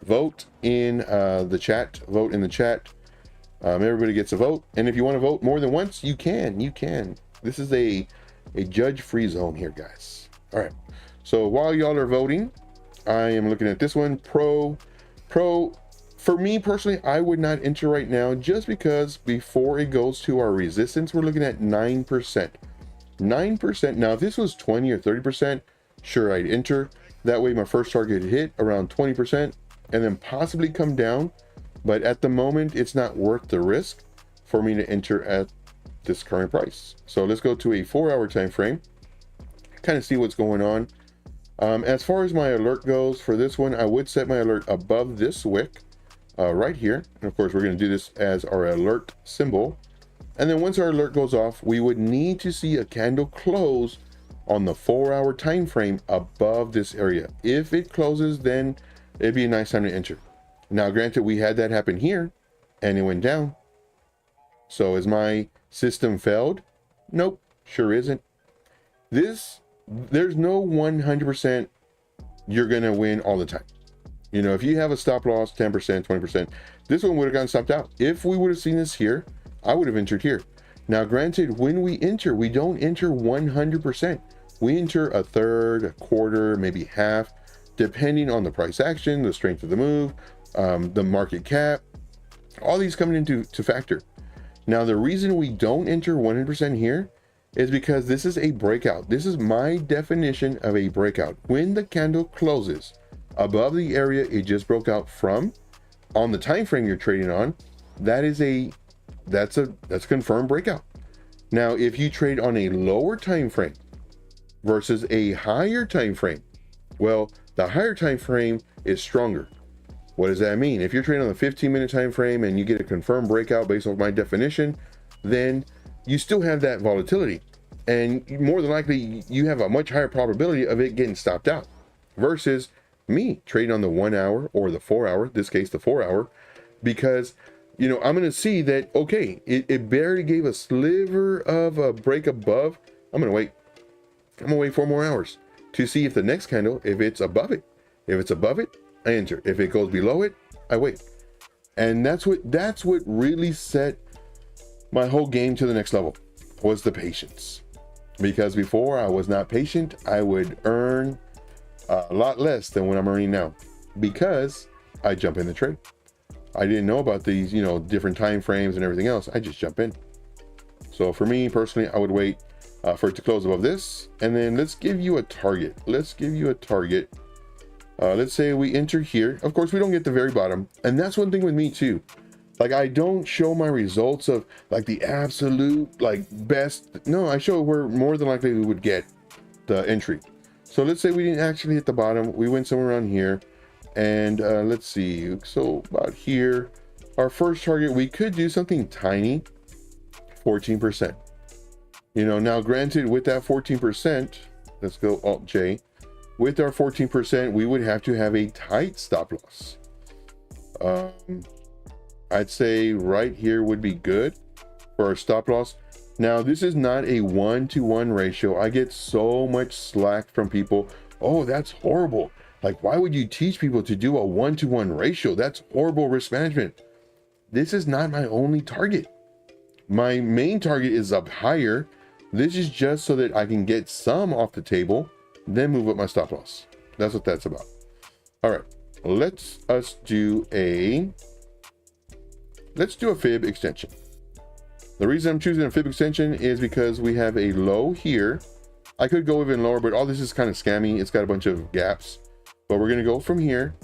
Vote in the chat. Everybody gets a vote. And if you want to vote more than once, you can. This is a judge-free zone here, guys. All right. So while y'all are voting, I am looking at this one. Pro. For me personally, I would not enter right now just because before it goes to our resistance, we're looking at 9%. 9%. Now, if this was 20 or 30%, sure, I'd enter. That way my first target hit around 20% and then possibly come down. But at the moment, it's not worth the risk for me to enter at this current price. So let's go to a 4-hour time frame, kind of see what's going on. As far as my alert goes for this one, I would set my alert above this wick right here. And of course, we're going to do this as our alert symbol. And then once our alert goes off, we would need to see a candle close on the 4-hour time frame above this area. If it closes, then it'd be a nice time to enter. Now, granted, we had that happen here and it went down. So is my system failed? Nope, sure isn't. There's no 100% you're gonna win all the time. You know, if you have a stop loss 10%, 20%, this one would have gotten stopped out. If we would have seen this here, I would have entered here. Now, granted, when we enter, we don't enter 100%. We enter a third, a quarter, maybe half, depending on the price action, the strength of the move, the market cap, all these coming into factor. Now, the reason we don't enter 100% here is because this is a breakout. This is my definition of a breakout. When the candle closes above the area it just broke out from, on the time frame you're trading on, that's a confirmed breakout. Now, if you trade on a lower time frame versus a higher time frame, well, the higher time frame is stronger. What does that mean? If you're trading on the 15-minute time frame and you get a confirmed breakout based on my definition, then you still have that volatility, and more than likely you have a much higher probability of it getting stopped out versus me trading on the 1 hour or the 4 hour, in this case the 4 hour, because you know I'm going to see that, okay, it barely gave a sliver of a break above. I'm going to wait 4 more hours to see if the next candle, if it's above it. If it's above it, I enter. If it goes below it, I wait. And that's what really set my whole game to the next level, was the patience. Because before I was not patient, I would earn a lot less than what I'm earning now, because I jump in the trade. I didn't know about these, you know, different time frames and everything else. I just jump in. So for me personally, I would wait for it to close above this, and then let's give you a target. Let's say we enter here. Of course, we don't get the very bottom, and that's one thing with me too. Like, I don't show my results of like the absolute like best. No, I show where more than likely we would get the entry. So let's say we didn't actually hit the bottom. We went somewhere around here, and let's see. So about here, our first target, we could do something tiny, 14%. You know, now granted, with that 14%, let's go Alt J. With our 14%, we would have to have a tight stop loss. I'd say right here would be good for our stop loss. Now, this is not a 1-to-1 ratio. I get so much slack from people. Oh, that's horrible. Like, why would you teach people to do a 1-to-1 ratio? That's horrible risk management. This is not my only target. My main target is up higher. This is just so that I can get some off the table, then move up my stop loss. That's what that's about. All right, let's do a fib extension. The reason I'm choosing a fib extension is because we have a low here. I could go even lower, but all this is kind of scammy. It's got a bunch of gaps, but we're going to go from here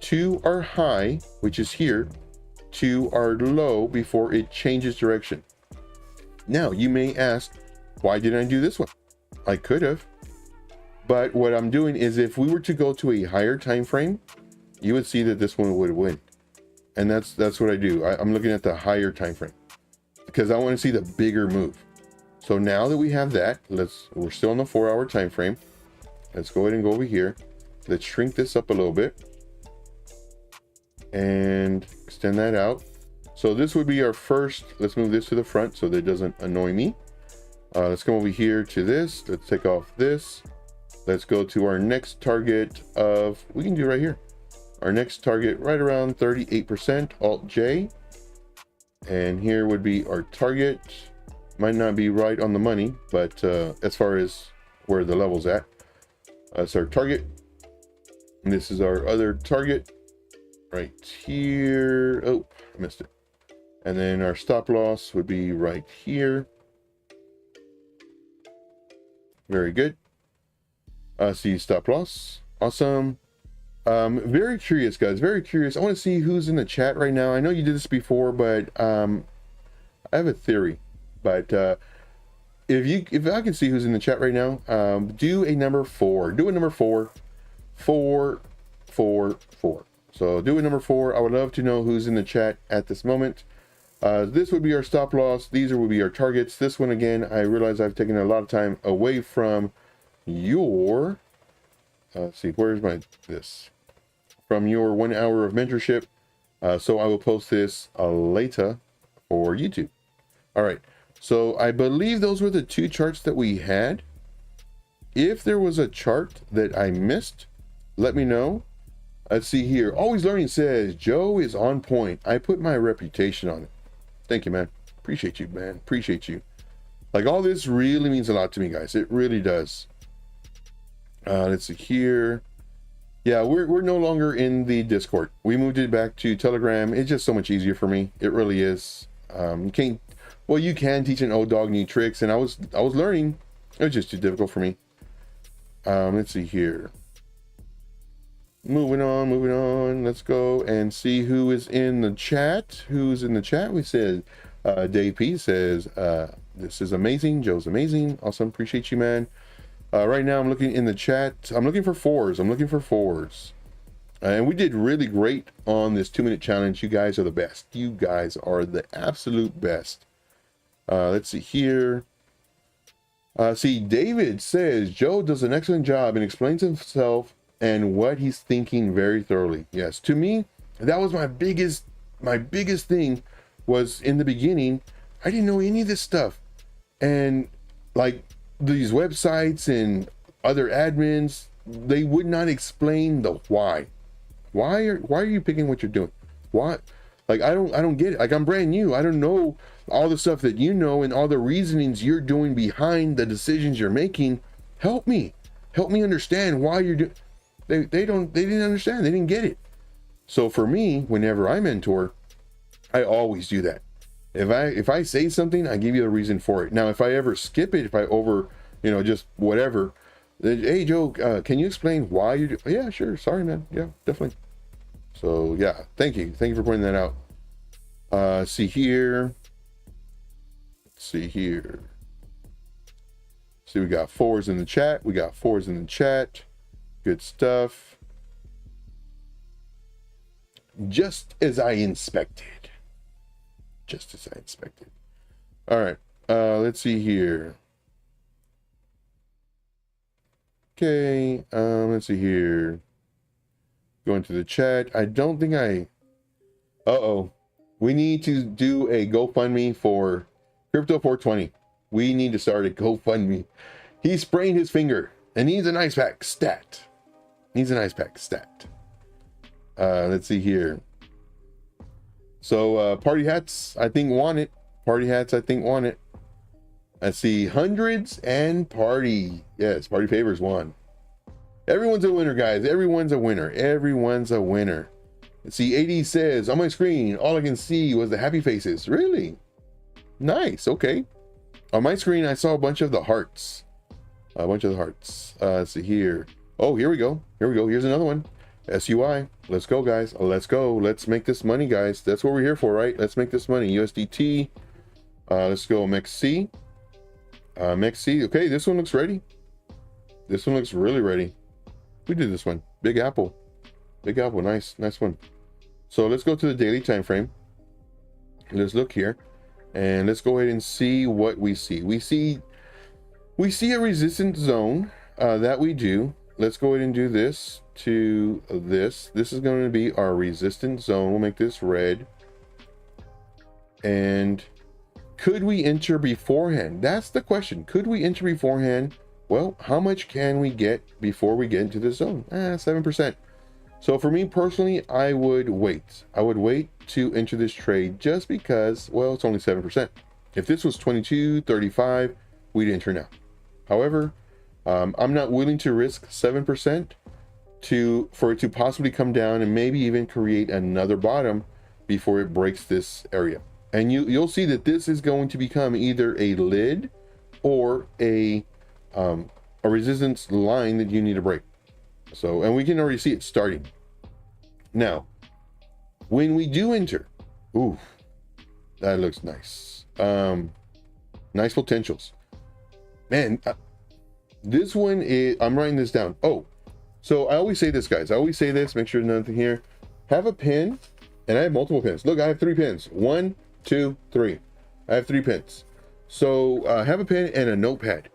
to our high, which is here, to our low before it changes direction. Now, you may ask, why didn't I do this one? I could have. But what I'm doing is, if we were to go to a higher time frame, you would see that this one would win. And that's what I do. I'm looking at the higher time frame because I want to see the bigger move. So now that we have that, we're still on the 4-hour time frame. Let's go ahead and go over here. Let's shrink this up a little bit and extend that out. So this would be our first. Let's move this to the front so that it doesn't annoy me. Let's come over here to this. Let's take off this. Let's go to our next target of, we can do right here. Our next target right around 38%, Alt J. And here would be our target. Might not be right on the money, but as far as where the level's at, that's our target. And this is our other target right here. Oh, I missed it. And then our stop loss would be right here. Very good. See stop loss. Awesome. Very curious, guys. Very curious. I want to see who's in the chat right now. I know you did this before, but I have a theory. But if I can see who's in the chat right now, do a number 4. Do a number 4. 4, 4, 4. So do a number 4. I would love to know who's in the chat at this moment. This would be our stop loss. These would be our targets. This one, again, I realize I've taken a lot of time away from your, let's see, where's my, this, from your 1 hour of mentorship. So I will post this later for YouTube. All right. So I believe those were the 2 charts that we had. If there was a chart that I missed, let me know. Let's see here. Always Learning says, Joe is on point. I put my reputation on it. Thank you, man. Appreciate you, man. Appreciate you. Like, all this really means a lot to me, guys. It really does. Let's see here. Yeah, we're no longer in the Discord. We moved it back to Telegram. It's just so much easier for me. It really is. You can't, well, you can teach an old dog new tricks, and I was learning. It was just too difficult for me. Let's see here. Moving on. Let's go and see who is in the chat. Who's in the chat? We said, Dave P says, this is amazing. Joe's amazing. Awesome. Appreciate you, man. Right now I'm looking in the chat. I'm looking for 4s. And we did really great on this 2-minute challenge. You guys are the best. You guys are the absolute best. Let's see here. See, David says, Joe does an excellent job and explains himself and what he's thinking very thoroughly. Yes, to me, that was my biggest thing was in the beginning. I didn't know any of this stuff. And like these websites and other admins, they would not explain the why. Why are you picking what you're doing? Why? Like, I don't get it. Like, I'm brand new. I don't know all the stuff that you know and all the reasonings you're doing behind the decisions you're making. Help me understand why you're doing. They didn't understand. They didn't get it. So for me, whenever I mentor, I always do that. If I say something, I give you a reason for it. Now, if I ever skip it, if I just whatever, then, hey Joe, can you explain why you do? Yeah, sure. Sorry, man. Yeah, definitely. So yeah, thank you for pointing that out. See here. See, we got 4s in the chat. Good stuff. Just as I inspected. All right. Let's see here. Okay. Let's see here. Going to the chat. I don't think we need to do a GoFundMe for Crypto 420. We need to start a GoFundMe. He sprained his finger and needs an ice pack stat. Let's see here. So party hats, I think want it. I see hundreds and party. Yes, party favors won. Everyone's a winner, guys. Everyone's a winner. Let's see, AD says, on my screen, all I can see was the happy faces. Really? Nice, okay. On my screen, I saw a bunch of the hearts. Let's see here. Oh, here we go. Here's another one. SUI. Let's go, guys. Let's go. Let's make this money, guys. That's what we're here for, right? Let's make this money. USDT. Let's go MEXC. MEXC. Okay, this one looks ready. This one looks really ready. We did this one. Big Apple. Nice one. So let's go to the daily time frame. Let's look here. And let's go ahead and see what we see. We see a resistance zone that we do. Let's go ahead and do this to this. This is going to be our resistance zone. We'll make this red. And could we enter beforehand? That's the question. Could we enter beforehand? Well, how much can we get before we get into the zone? 7%. So for me personally, I would wait. To enter this trade just because, well, it's only 7%. If this was 22.35, we'd enter now. However, I'm not willing to risk 7% for it to possibly come down and maybe even create another bottom before it breaks this area. And you'll see that this is going to become either a lid or a resistance line that you need to break. So, and we can already see it starting. Now, when we do enter, ooh, that looks nice. Nice potentials. Man, this one is, I'm writing this down. Oh, so I always say this, guys. Make sure there's nothing here. Have a pen, and I have multiple pens. Look, I have 3 pens. 1, 2, 3. I have 3 pens. So have a pen and a notepad.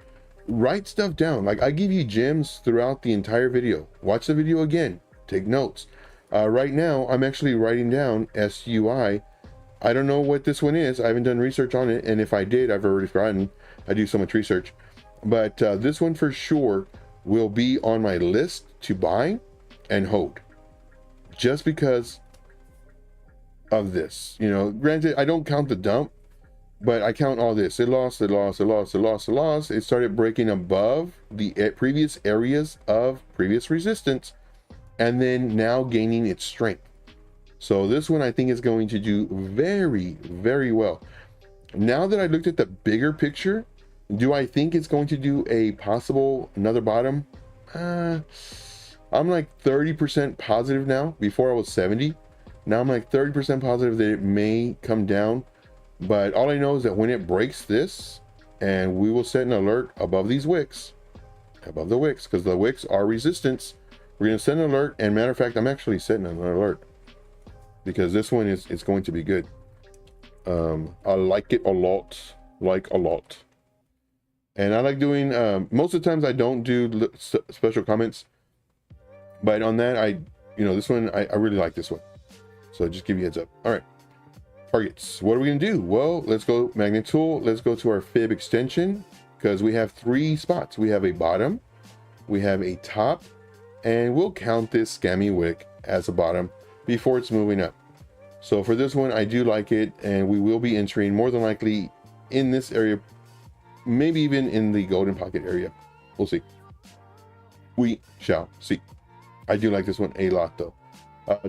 write stuff down. Like I give you gems throughout the entire video. Watch the video again, take notes. Right now I'm actually writing down SUI. I don't know what this one is. I haven't done research on it, and if I did, I've already forgotten. I do so much research, but this one for sure will be on my list to buy and hold, just because of this. You know, granted, I don't count the dump, but I count all this. It lost, it lost, it lost, it lost, it lost. It started breaking above the previous areas of previous resistance, and then now gaining its strength. So this one I think is going to do very, very well. Now that I looked at the bigger picture, do I think it's going to do a possible another bottom? I'm like 30% positive now. Before I was 70. Now I'm like 30% positive that it may come down. But all I know is that when it breaks this, and we will set an alert above these wicks, above the wicks, because the wicks are resistance, we're going to set an alert. And matter of fact, I'm actually setting an alert because this one is going to be good. I like it a lot, and I like doing most of the times I don't do special comments, but on that this one I really like this one, so just give you a heads up. All right, targets, what are we gonna do? Well, let's go magnet tool, let's go to our fib extension, because we have 3 spots. We have a bottom, we have a top, and we'll count this scammy wick as a bottom before it's moving up. So for this one, I do like it, and we will be entering more than likely in this area, maybe even in the golden pocket area. We'll see. We shall see. I do like this one a lot though.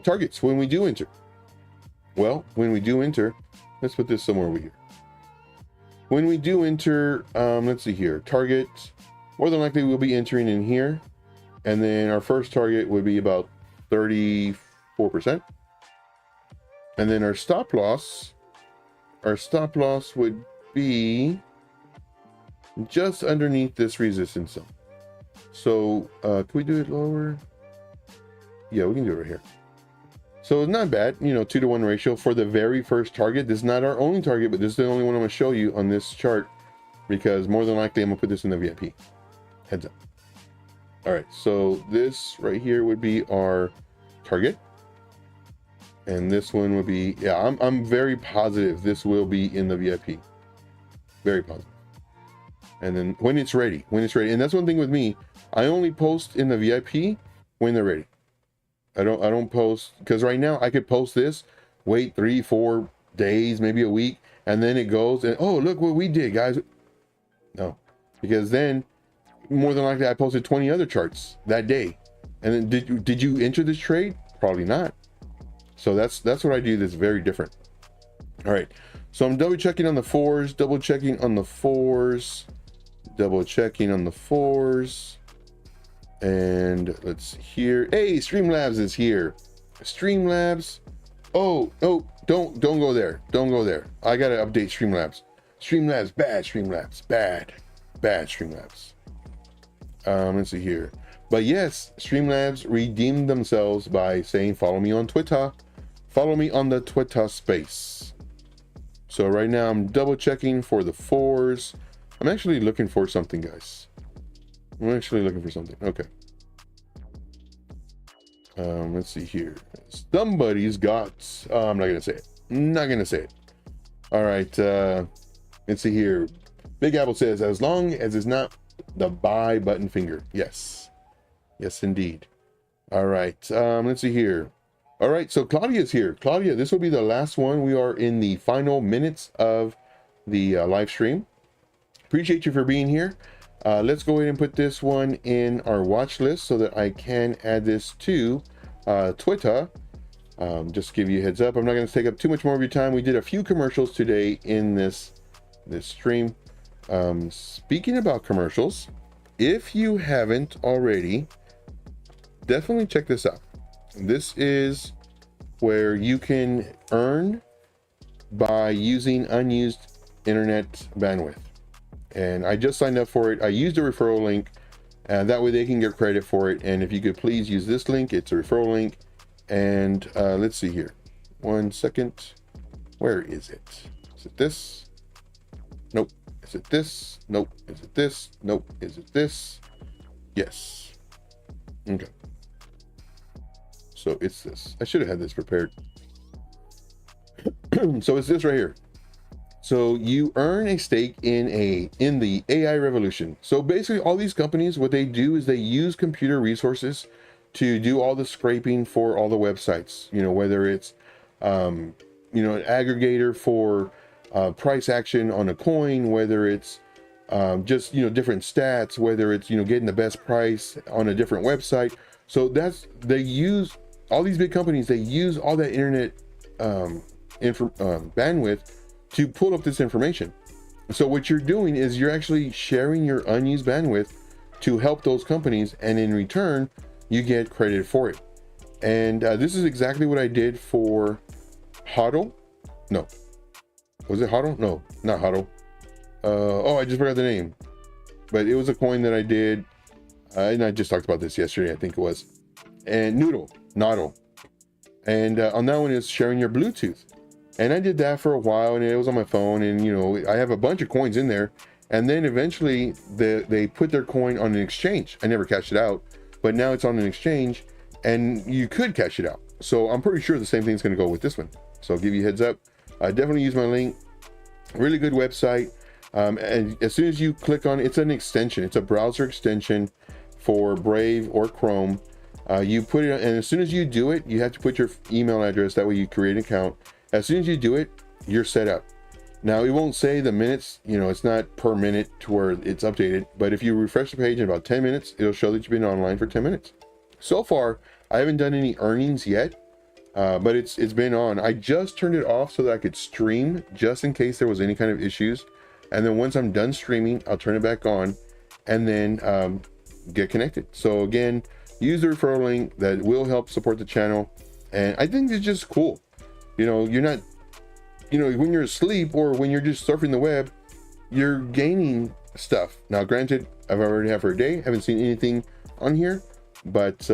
Targets, when we do enter. Well, when we do enter, let's put this somewhere over here. When we do enter, let's see here. Target, more than likely we'll be entering in here. And then our first target would be about 34%. And then our stop loss would be just underneath this resistance zone. So can we do it lower? Yeah, we can do it right here. So it's not bad, 2-to-1 ratio for the very first target. This is not our only target, but this is the only one I'm gonna show you on this chart, because more than likely I'm gonna put this in the VIP. Heads up. All right, so this right here would be our target. And this one would be, yeah, I'm very positive this will be in the VIP. Very positive. And then when it's ready, and that's one thing with me, I only post in the VIP when they're ready. I don't post, because right now I could post this, wait 3-4 days, maybe a week, and then it goes and, oh, look what we did, guys. No, because then more than likely I posted 20 other charts that day. And then did you enter this trade? Probably not. So that's what I do that's very different. All right, so I'm double checking on the 4s, double checking on the 4s, double checking on the 4s. And let's see here. Hey, Streamlabs is here. Streamlabs. Oh, don't go there. Don't go there. I gotta update Streamlabs. Streamlabs, bad Streamlabs. Bad Streamlabs. Let's see here. But yes, Streamlabs redeemed themselves by saying, follow me on Twitter. Follow me on the Twitter space. So right now I'm double checking for the 4s. I'm actually looking for something, guys. I'm actually looking for something. Okay. Let's see here. Somebody's got, I'm not gonna say it. Not gonna say it. All right. Let's see here. Big Apple says, as long as it's not the buy button finger. Yes. Yes, indeed. All right. Let's see here. All right. So Claudia's here. Claudia, this will be the last one. We are in the final minutes of the live stream. Appreciate you for being here. Let's go ahead and put this one in our watch list so that I can add this to Twitter. Just to give you a heads up, I'm not going to take up too much more of your time. We did a few commercials today in this stream. Speaking about commercials, if you haven't already, definitely check this out. This is where you can earn by using unused internet bandwidth. And I just signed up for it. I used a referral link, and that way they can get credit for it. And if you could please use this link, it's a referral link. And let's see here. 1 second. Where is it? Is it this? Nope, Is it this? Nope. Is it this? Nope. Is it this? Yes. Okay. So it's this. I should have had this prepared. So it's this right here. So you earn a stake in the AI revolution. So basically all these companies, what they do is they use computer resources to do all the scraping for all the websites, you know, whether it's, you know, an aggregator for price action on a coin, whether it's just, you know, different stats, whether it's, you know, getting the best price on a different website. So that's, they use, all these big companies, they use all that internet bandwidth to pull up this information. So what you're doing is you're actually sharing your unused bandwidth to help those companies, and in return you get credited for it. And this is exactly what I did for HODL. No, was it HODL? No, not HODL. Oh, I just forgot the name, but it was a coin that I did, and I just talked about this yesterday, I think it was. And Nodl, and on that one is sharing your Bluetooth. And I did that for a while, and it was on my phone, and you know, I have a bunch of coins in there. And then eventually they put their coin on an exchange. I never cashed it out, but now it's on an exchange and you could cash it out. So I'm pretty sure the same thing's going to go with this one. So I'll give you a heads up. Definitely use my link. Really good website. And as soon as you click on it, it's an extension. It's a browser extension for Brave or Chrome. You put it, and as soon as you do it, you have to put your email address. That way you create an account. As soon as you do it, you're set up. Now it won't say the minutes, you know, it's not per minute to where it's updated, but if you refresh the page in about 10 minutes, it'll show that you've been online for 10 minutes. So far, I haven't done any earnings yet, but it's been on. I just turned it off so that I could stream just in case there was any kind of issues. And then once I'm done streaming, I'll turn it back on and then get connected. So again, use the referral link that will help support the channel. And I think it's just cool. You know, you're not, you know, when you're asleep or when you're just surfing the web, you're gaining stuff. Now, granted, I've already had for a day, haven't seen anything on here, but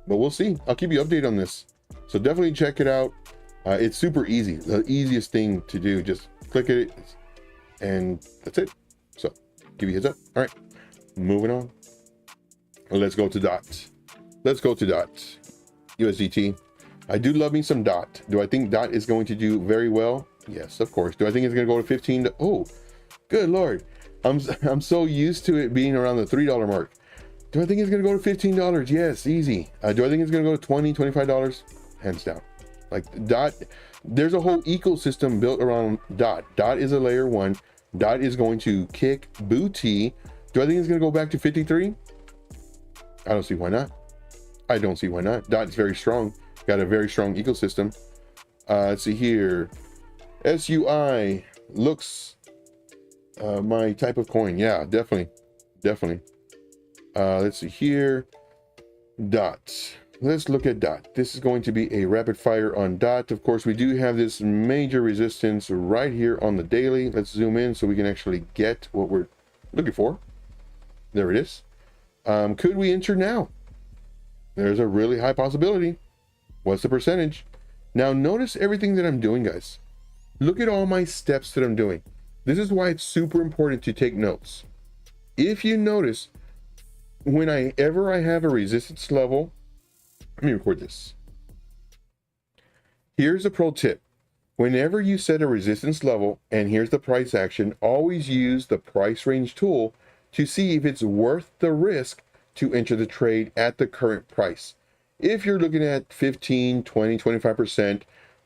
we'll see. I'll keep you updated on this. So definitely check it out. It's super easy. The easiest thing to do, just click it and that's it. So give you a heads up. All right, moving on. Let's go to DOT. Let's go to DOT. USDT. I do love me some DOT. Do I think DOT is going to do very well? Yes, of course. Do I think it's going to go to 15? Oh, good Lord. I'm so used to it being around the $3 mark. Do I think it's going to go to $15? Yes, easy. Do I think it's going to go to $20, $25? Hands down. Like DOT, there's a whole ecosystem built around DOT. DOT is a layer 1. DOT is going to kick booty. Do I think it's going to go back to 53? I don't see why not. I don't see why not. DOT is very strong. Got a very strong ecosystem. Let's see here. SUI looks my type of coin. Yeah, definitely. Let's see here. DOT. Let's look at DOT. This is going to be a rapid fire on DOT. Of course, we do have this major resistance right here on the daily. Let's zoom in so we can actually get what we're looking for. There it is. Could we enter now? There's a really high possibility. What's the percentage? Now notice everything that I'm doing, guys. Look at all my steps that I'm doing. This is why it's super important to take notes. If you notice, whenever I have a resistance level, let me record this. Here's a pro tip. Whenever you set a resistance level, and here's the price action, always use the price range tool to see if it's worth the risk to enter the trade at the current price. If you're looking at 15, 20, 25%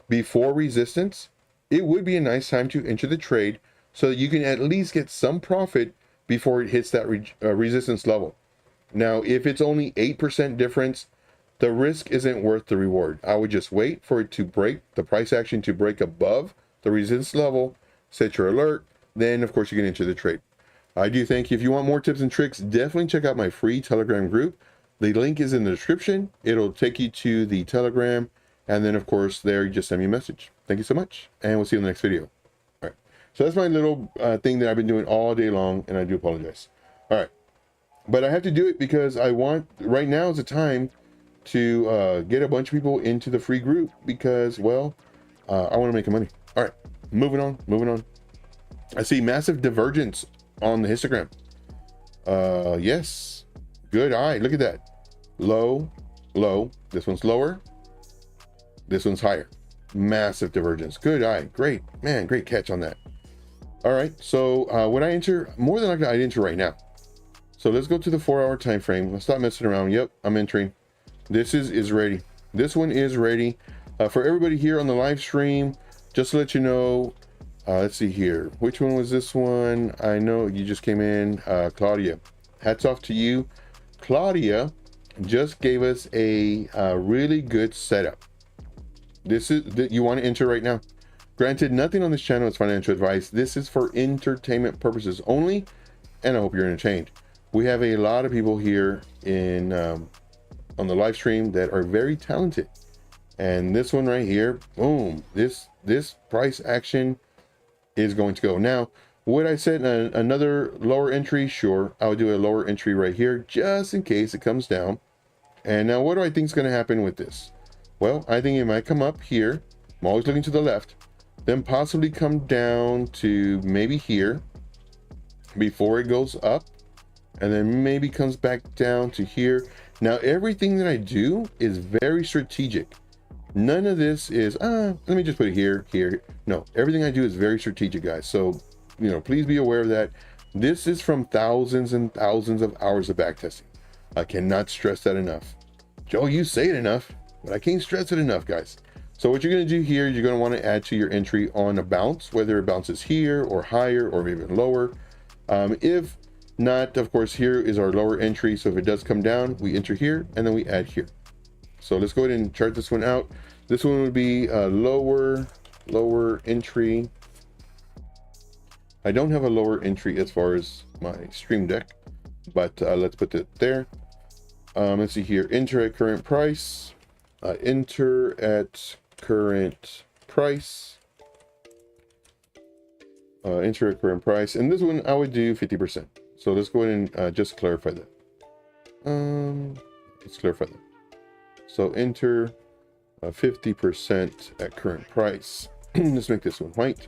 before resistance, it would be a nice time to enter the trade so that you can at least get some profit before it hits that resistance level. Now, if it's only 8% difference, the risk isn't worth the reward. I would just wait for it to break, the price action to break above the resistance level, set your alert, then of course you can enter the trade. I do thank you. If you want more tips and tricks, definitely check out my free Telegram group. The link is in the description. It'll take you to the Telegram. And then, of course, there you just send me a message. Thank you so much. And we'll see you in the next video. All right. So that's my little thing that I've been doing all day long. And I do apologize. All right. But I have to do it because I want, right now is the time to get a bunch of people into the free group because, well, I want to make money. All right. Moving on. I see massive divergence on the histogram. Yes, good eye. Look at that. Low, low. This one's lower. This one's higher. Massive divergence. Good eye. Great, man. Great catch on that. All right. So when I enter, more than likely I'd enter right now. So let's go to the 4 hour time frame. Let's stop messing around. Yep, I'm entering. This is ready. This one is ready. For everybody here on the live stream, just to let you know, let's see here. Which one was this one? I know you just came in, Claudia. Hats off to you. Claudia just gave us a really good setup. This is that you want to enter right now. Granted, nothing on this channel is financial advice. This is for entertainment purposes only, and I hope you're entertained. We have a lot of people here in on the live stream that are very talented, and this one right here, boom, this price action is going to go. Now, would I set another lower entry? Sure, I would do a lower entry right here just in case it comes down. And now what do I think is going to happen with this? Well, I think it might come up here. I'm always looking to the left, then possibly come down to maybe here before it goes up, and then maybe comes back down to here. Now, everything that I do is very strategic. None of this is, let me just put it here, here. No, everything I do is very strategic, guys. So, you know, please be aware of that. This is from thousands and thousands of hours of backtesting. I cannot stress that enough. Joe, you say it enough, but I can't stress it enough, guys. So what you're going to do here, you're going to want to add to your entry on a bounce, whether it bounces here or higher or even lower. If not, of course, here is our lower entry. So if it does come down, we enter here and then we add here. So let's go ahead and chart this one out. This one would be a lower entry. I don't have a lower entry as far as my stream deck, but let's put it there. Let's see here, enter at current price, enter at current price, enter at current price. And this one I would do 50%. So let's go ahead and just clarify that. Let's clarify that. So enter 50% at current price. Let's make this one white.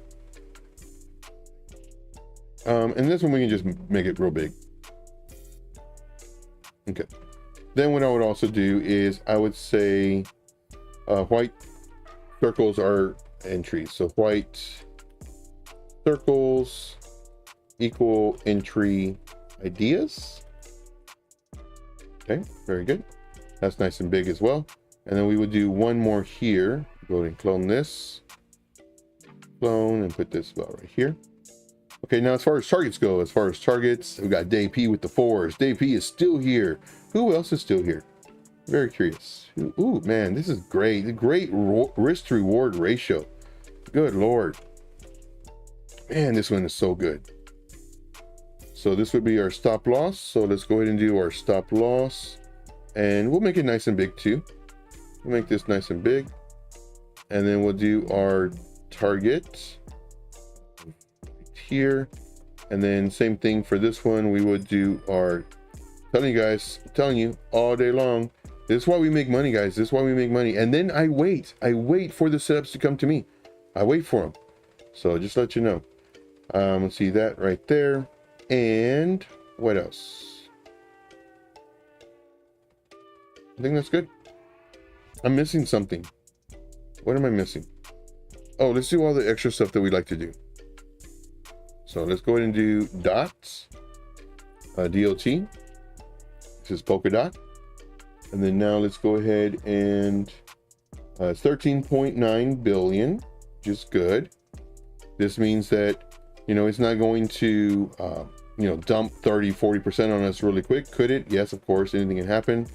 And this one we can just make it real big. Okay. Then what I would also do is I would say white circles are entries. So white circles equal entry ideas. Okay, very good. That's nice and big as well. And then we would do one more here. Go ahead and clone this. Clone and put this about right here. Okay, now as far as targets go, we got Dave P with the 4s. Dave P is still here. Who else is still here? Very curious. Ooh, man, this is great. Great risk to reward ratio. Good Lord. Man, this one is so good. So this would be our stop loss. So let's go ahead and do our stop loss. And we'll make it nice and big too. We'll make this nice and big. And then we'll do our target here. And then same thing for this one. We would do our, telling you all day long, this is why we make money, guys. This is why we make money. And then I wait for the setups to come to me. I wait for them. So just let you know. Let's see that right there. And what else? I think that's good. I'm missing something. What am I missing? Oh, let's do all the extra stuff that we like to do. So let's go ahead and do dots, DOT. This is polka dot. And then now let's go ahead and 13.9 billion, which is good. This means that, you know, it's not going to, you know, dump 30-40% on us really quick. Could it? Yes, of course, anything can happen.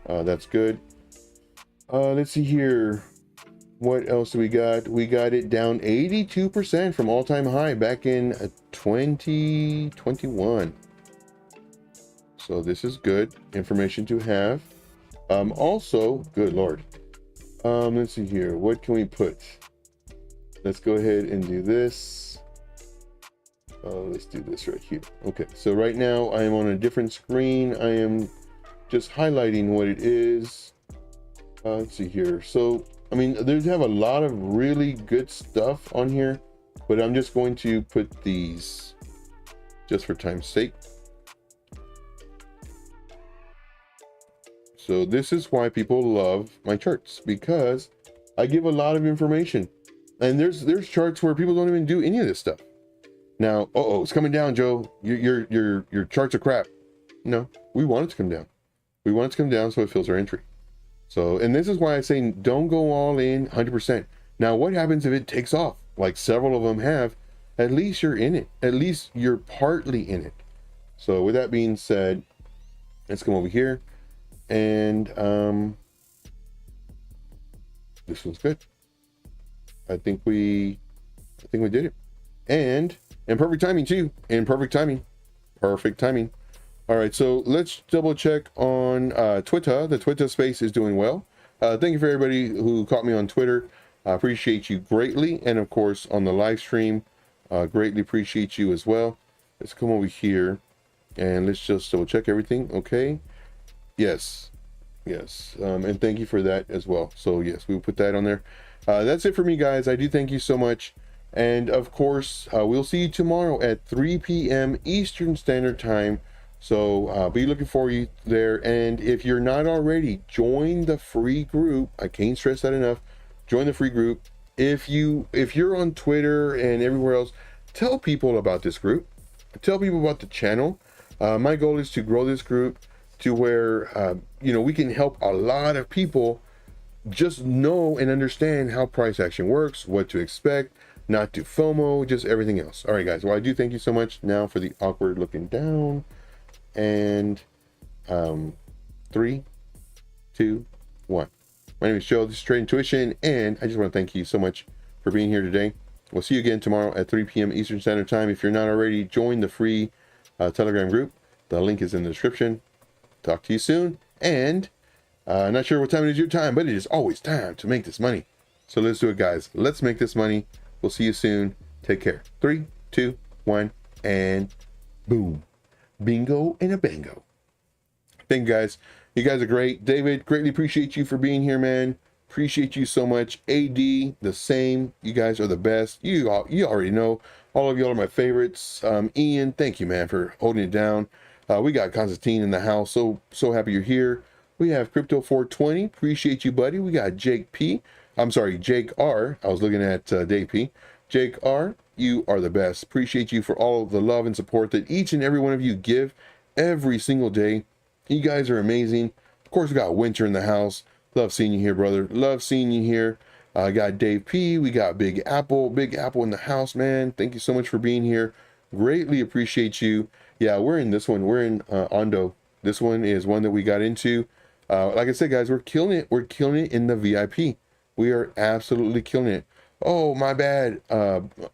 That's good. Let's see here. What else do we got? We got it down 82% from all-time high back in 2021. So this is good information to have. Also, good Lord. Let's see here. What can we put? Let's go ahead and do this. Let's do this right here. Okay, so right now I am on a different screen. I am just highlighting what it is. Let's see here. So, I mean, there's have a lot of really good stuff on here. but I'm just going to put these just for time's sake. So this is why people love my charts, because I give a lot of information. And there's charts where people don't even do any of this stuff. Now, it's coming down, Joe. Your charts are crap. No, we want it to come down. We want it to come down so it fills our entry. So, and this is why I say don't go all in 100%. Now, what happens if it takes off? Like several of them have, at least you're in it. At least you're partly in it. So with that being said, let's come over here. And this one's good. I think we did it. And perfect timing too. And perfect timing. Perfect timing. All right, so let's double check on Twitter. The Twitter space is doing well. Thank you for everybody who caught me on Twitter. I appreciate you greatly. And of course, on the live stream, greatly appreciate you as well. Let's come over here and let's just double check everything. Okay. Yes. And thank you for that as well. So yes, we'll put that on there. That's it for me, guys. I do thank you so much. And of course, we'll see you tomorrow at 3 p.m. Eastern Standard Time. So be looking for you there. And if you're not already, join the free group. I can't stress that enough. Join the free group. If you're on Twitter and everywhere else, tell people about this group. Tell people about the channel. My goal is to grow this group to where we can help a lot of people just know and understand how price action works, what to expect, not to FOMO, just everything else. All right, guys. Well, I do thank you so much. Now for the awkward looking down. And 3, 2, 1. My name is Joe. This is TradingIntuition, and I just want to thank you so much for being here today. We'll see you again tomorrow at 3 p.m. Eastern Standard Time. If you're not already, join the free Telegram group. The link is in the description. Talk to you soon. And not sure what time it is your time, but it is always time to make this money. So let's do it, guys. Let's make this money. We'll see you soon. Take care. 3, 2, 1, and boom. Bingo and a bango. Thank you, guys. You guys are great. David, greatly appreciate you for being here, man. Appreciate you so much. AD, the same. You guys are the best. You already know. All of y'all are my favorites. Ian, thank you, man, for holding it down. We got Constantine in the house. So happy you're here. We have Crypto 420. Appreciate you, buddy. We got Jake P. I'm sorry, Jake R. I was looking at Dave P. Jake R. You are the best. Appreciate you for all of the love and support that each and every one of you give every single day. You guys are amazing. Of course, we got Winter in the house. Love seeing you here, brother. Love seeing you here. Got Dave P. We got Big Apple in the house, man. Thank you so much for being here. Greatly appreciate you. Yeah, we're in this one. We're in Ondo. This one is one that we got into. Like I said, guys, we're killing it. We're killing it in the VIP. We are absolutely killing it. Oh, my bad.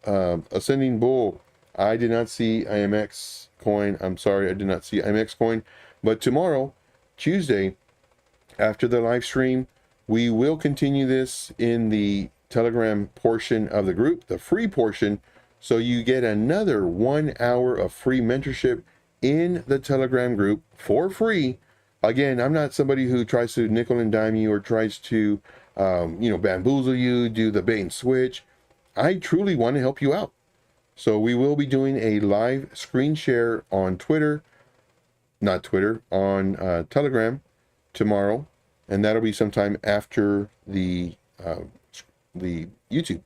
Ascending Bull. I did not see IMX coin. I'm sorry, I did not see IMX coin. But tomorrow, Tuesday, after the live stream, we will continue this in the Telegram portion of the group, the free portion. So you get another 1 hour of free mentorship in the Telegram group for free. Again, I'm not somebody who tries to nickel and dime you or tries to bamboozle you, do the bait and switch. I truly want to help you out. So we will be doing a live screen share on on Telegram tomorrow, and that'll be sometime after the YouTube.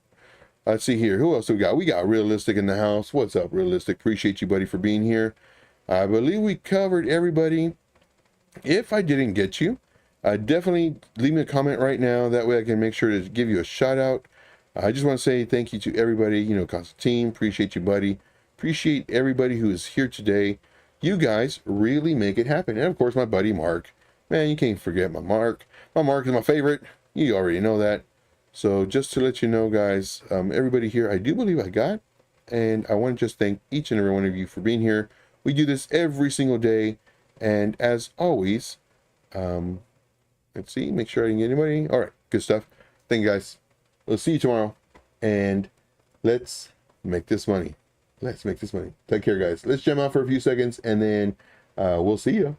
Let's see here. Who else do we got? We got Realistic in the house. What's up, Realistic? Appreciate you, buddy, for being here. I believe we covered everybody. If I didn't get you, definitely leave me a comment right now. That way I can make sure to give you a shout out. I just want to say thank you to everybody. Constantine, appreciate you, buddy. Appreciate everybody who is here today. You guys really make it happen. And of course, my buddy Mark. Man, you can't forget my Mark. My Mark is my favorite. You already know that. So just to let you know, guys, everybody here, I do believe I got. And I want to just thank each and every one of you for being here. We do this every single day. And as always, let's see, make sure I didn't get anybody. All right, good stuff. Thank you, guys. We'll see you tomorrow. And let's make this money. Let's make this money. Take care, guys. Let's jam out for a few seconds, and then we'll see you.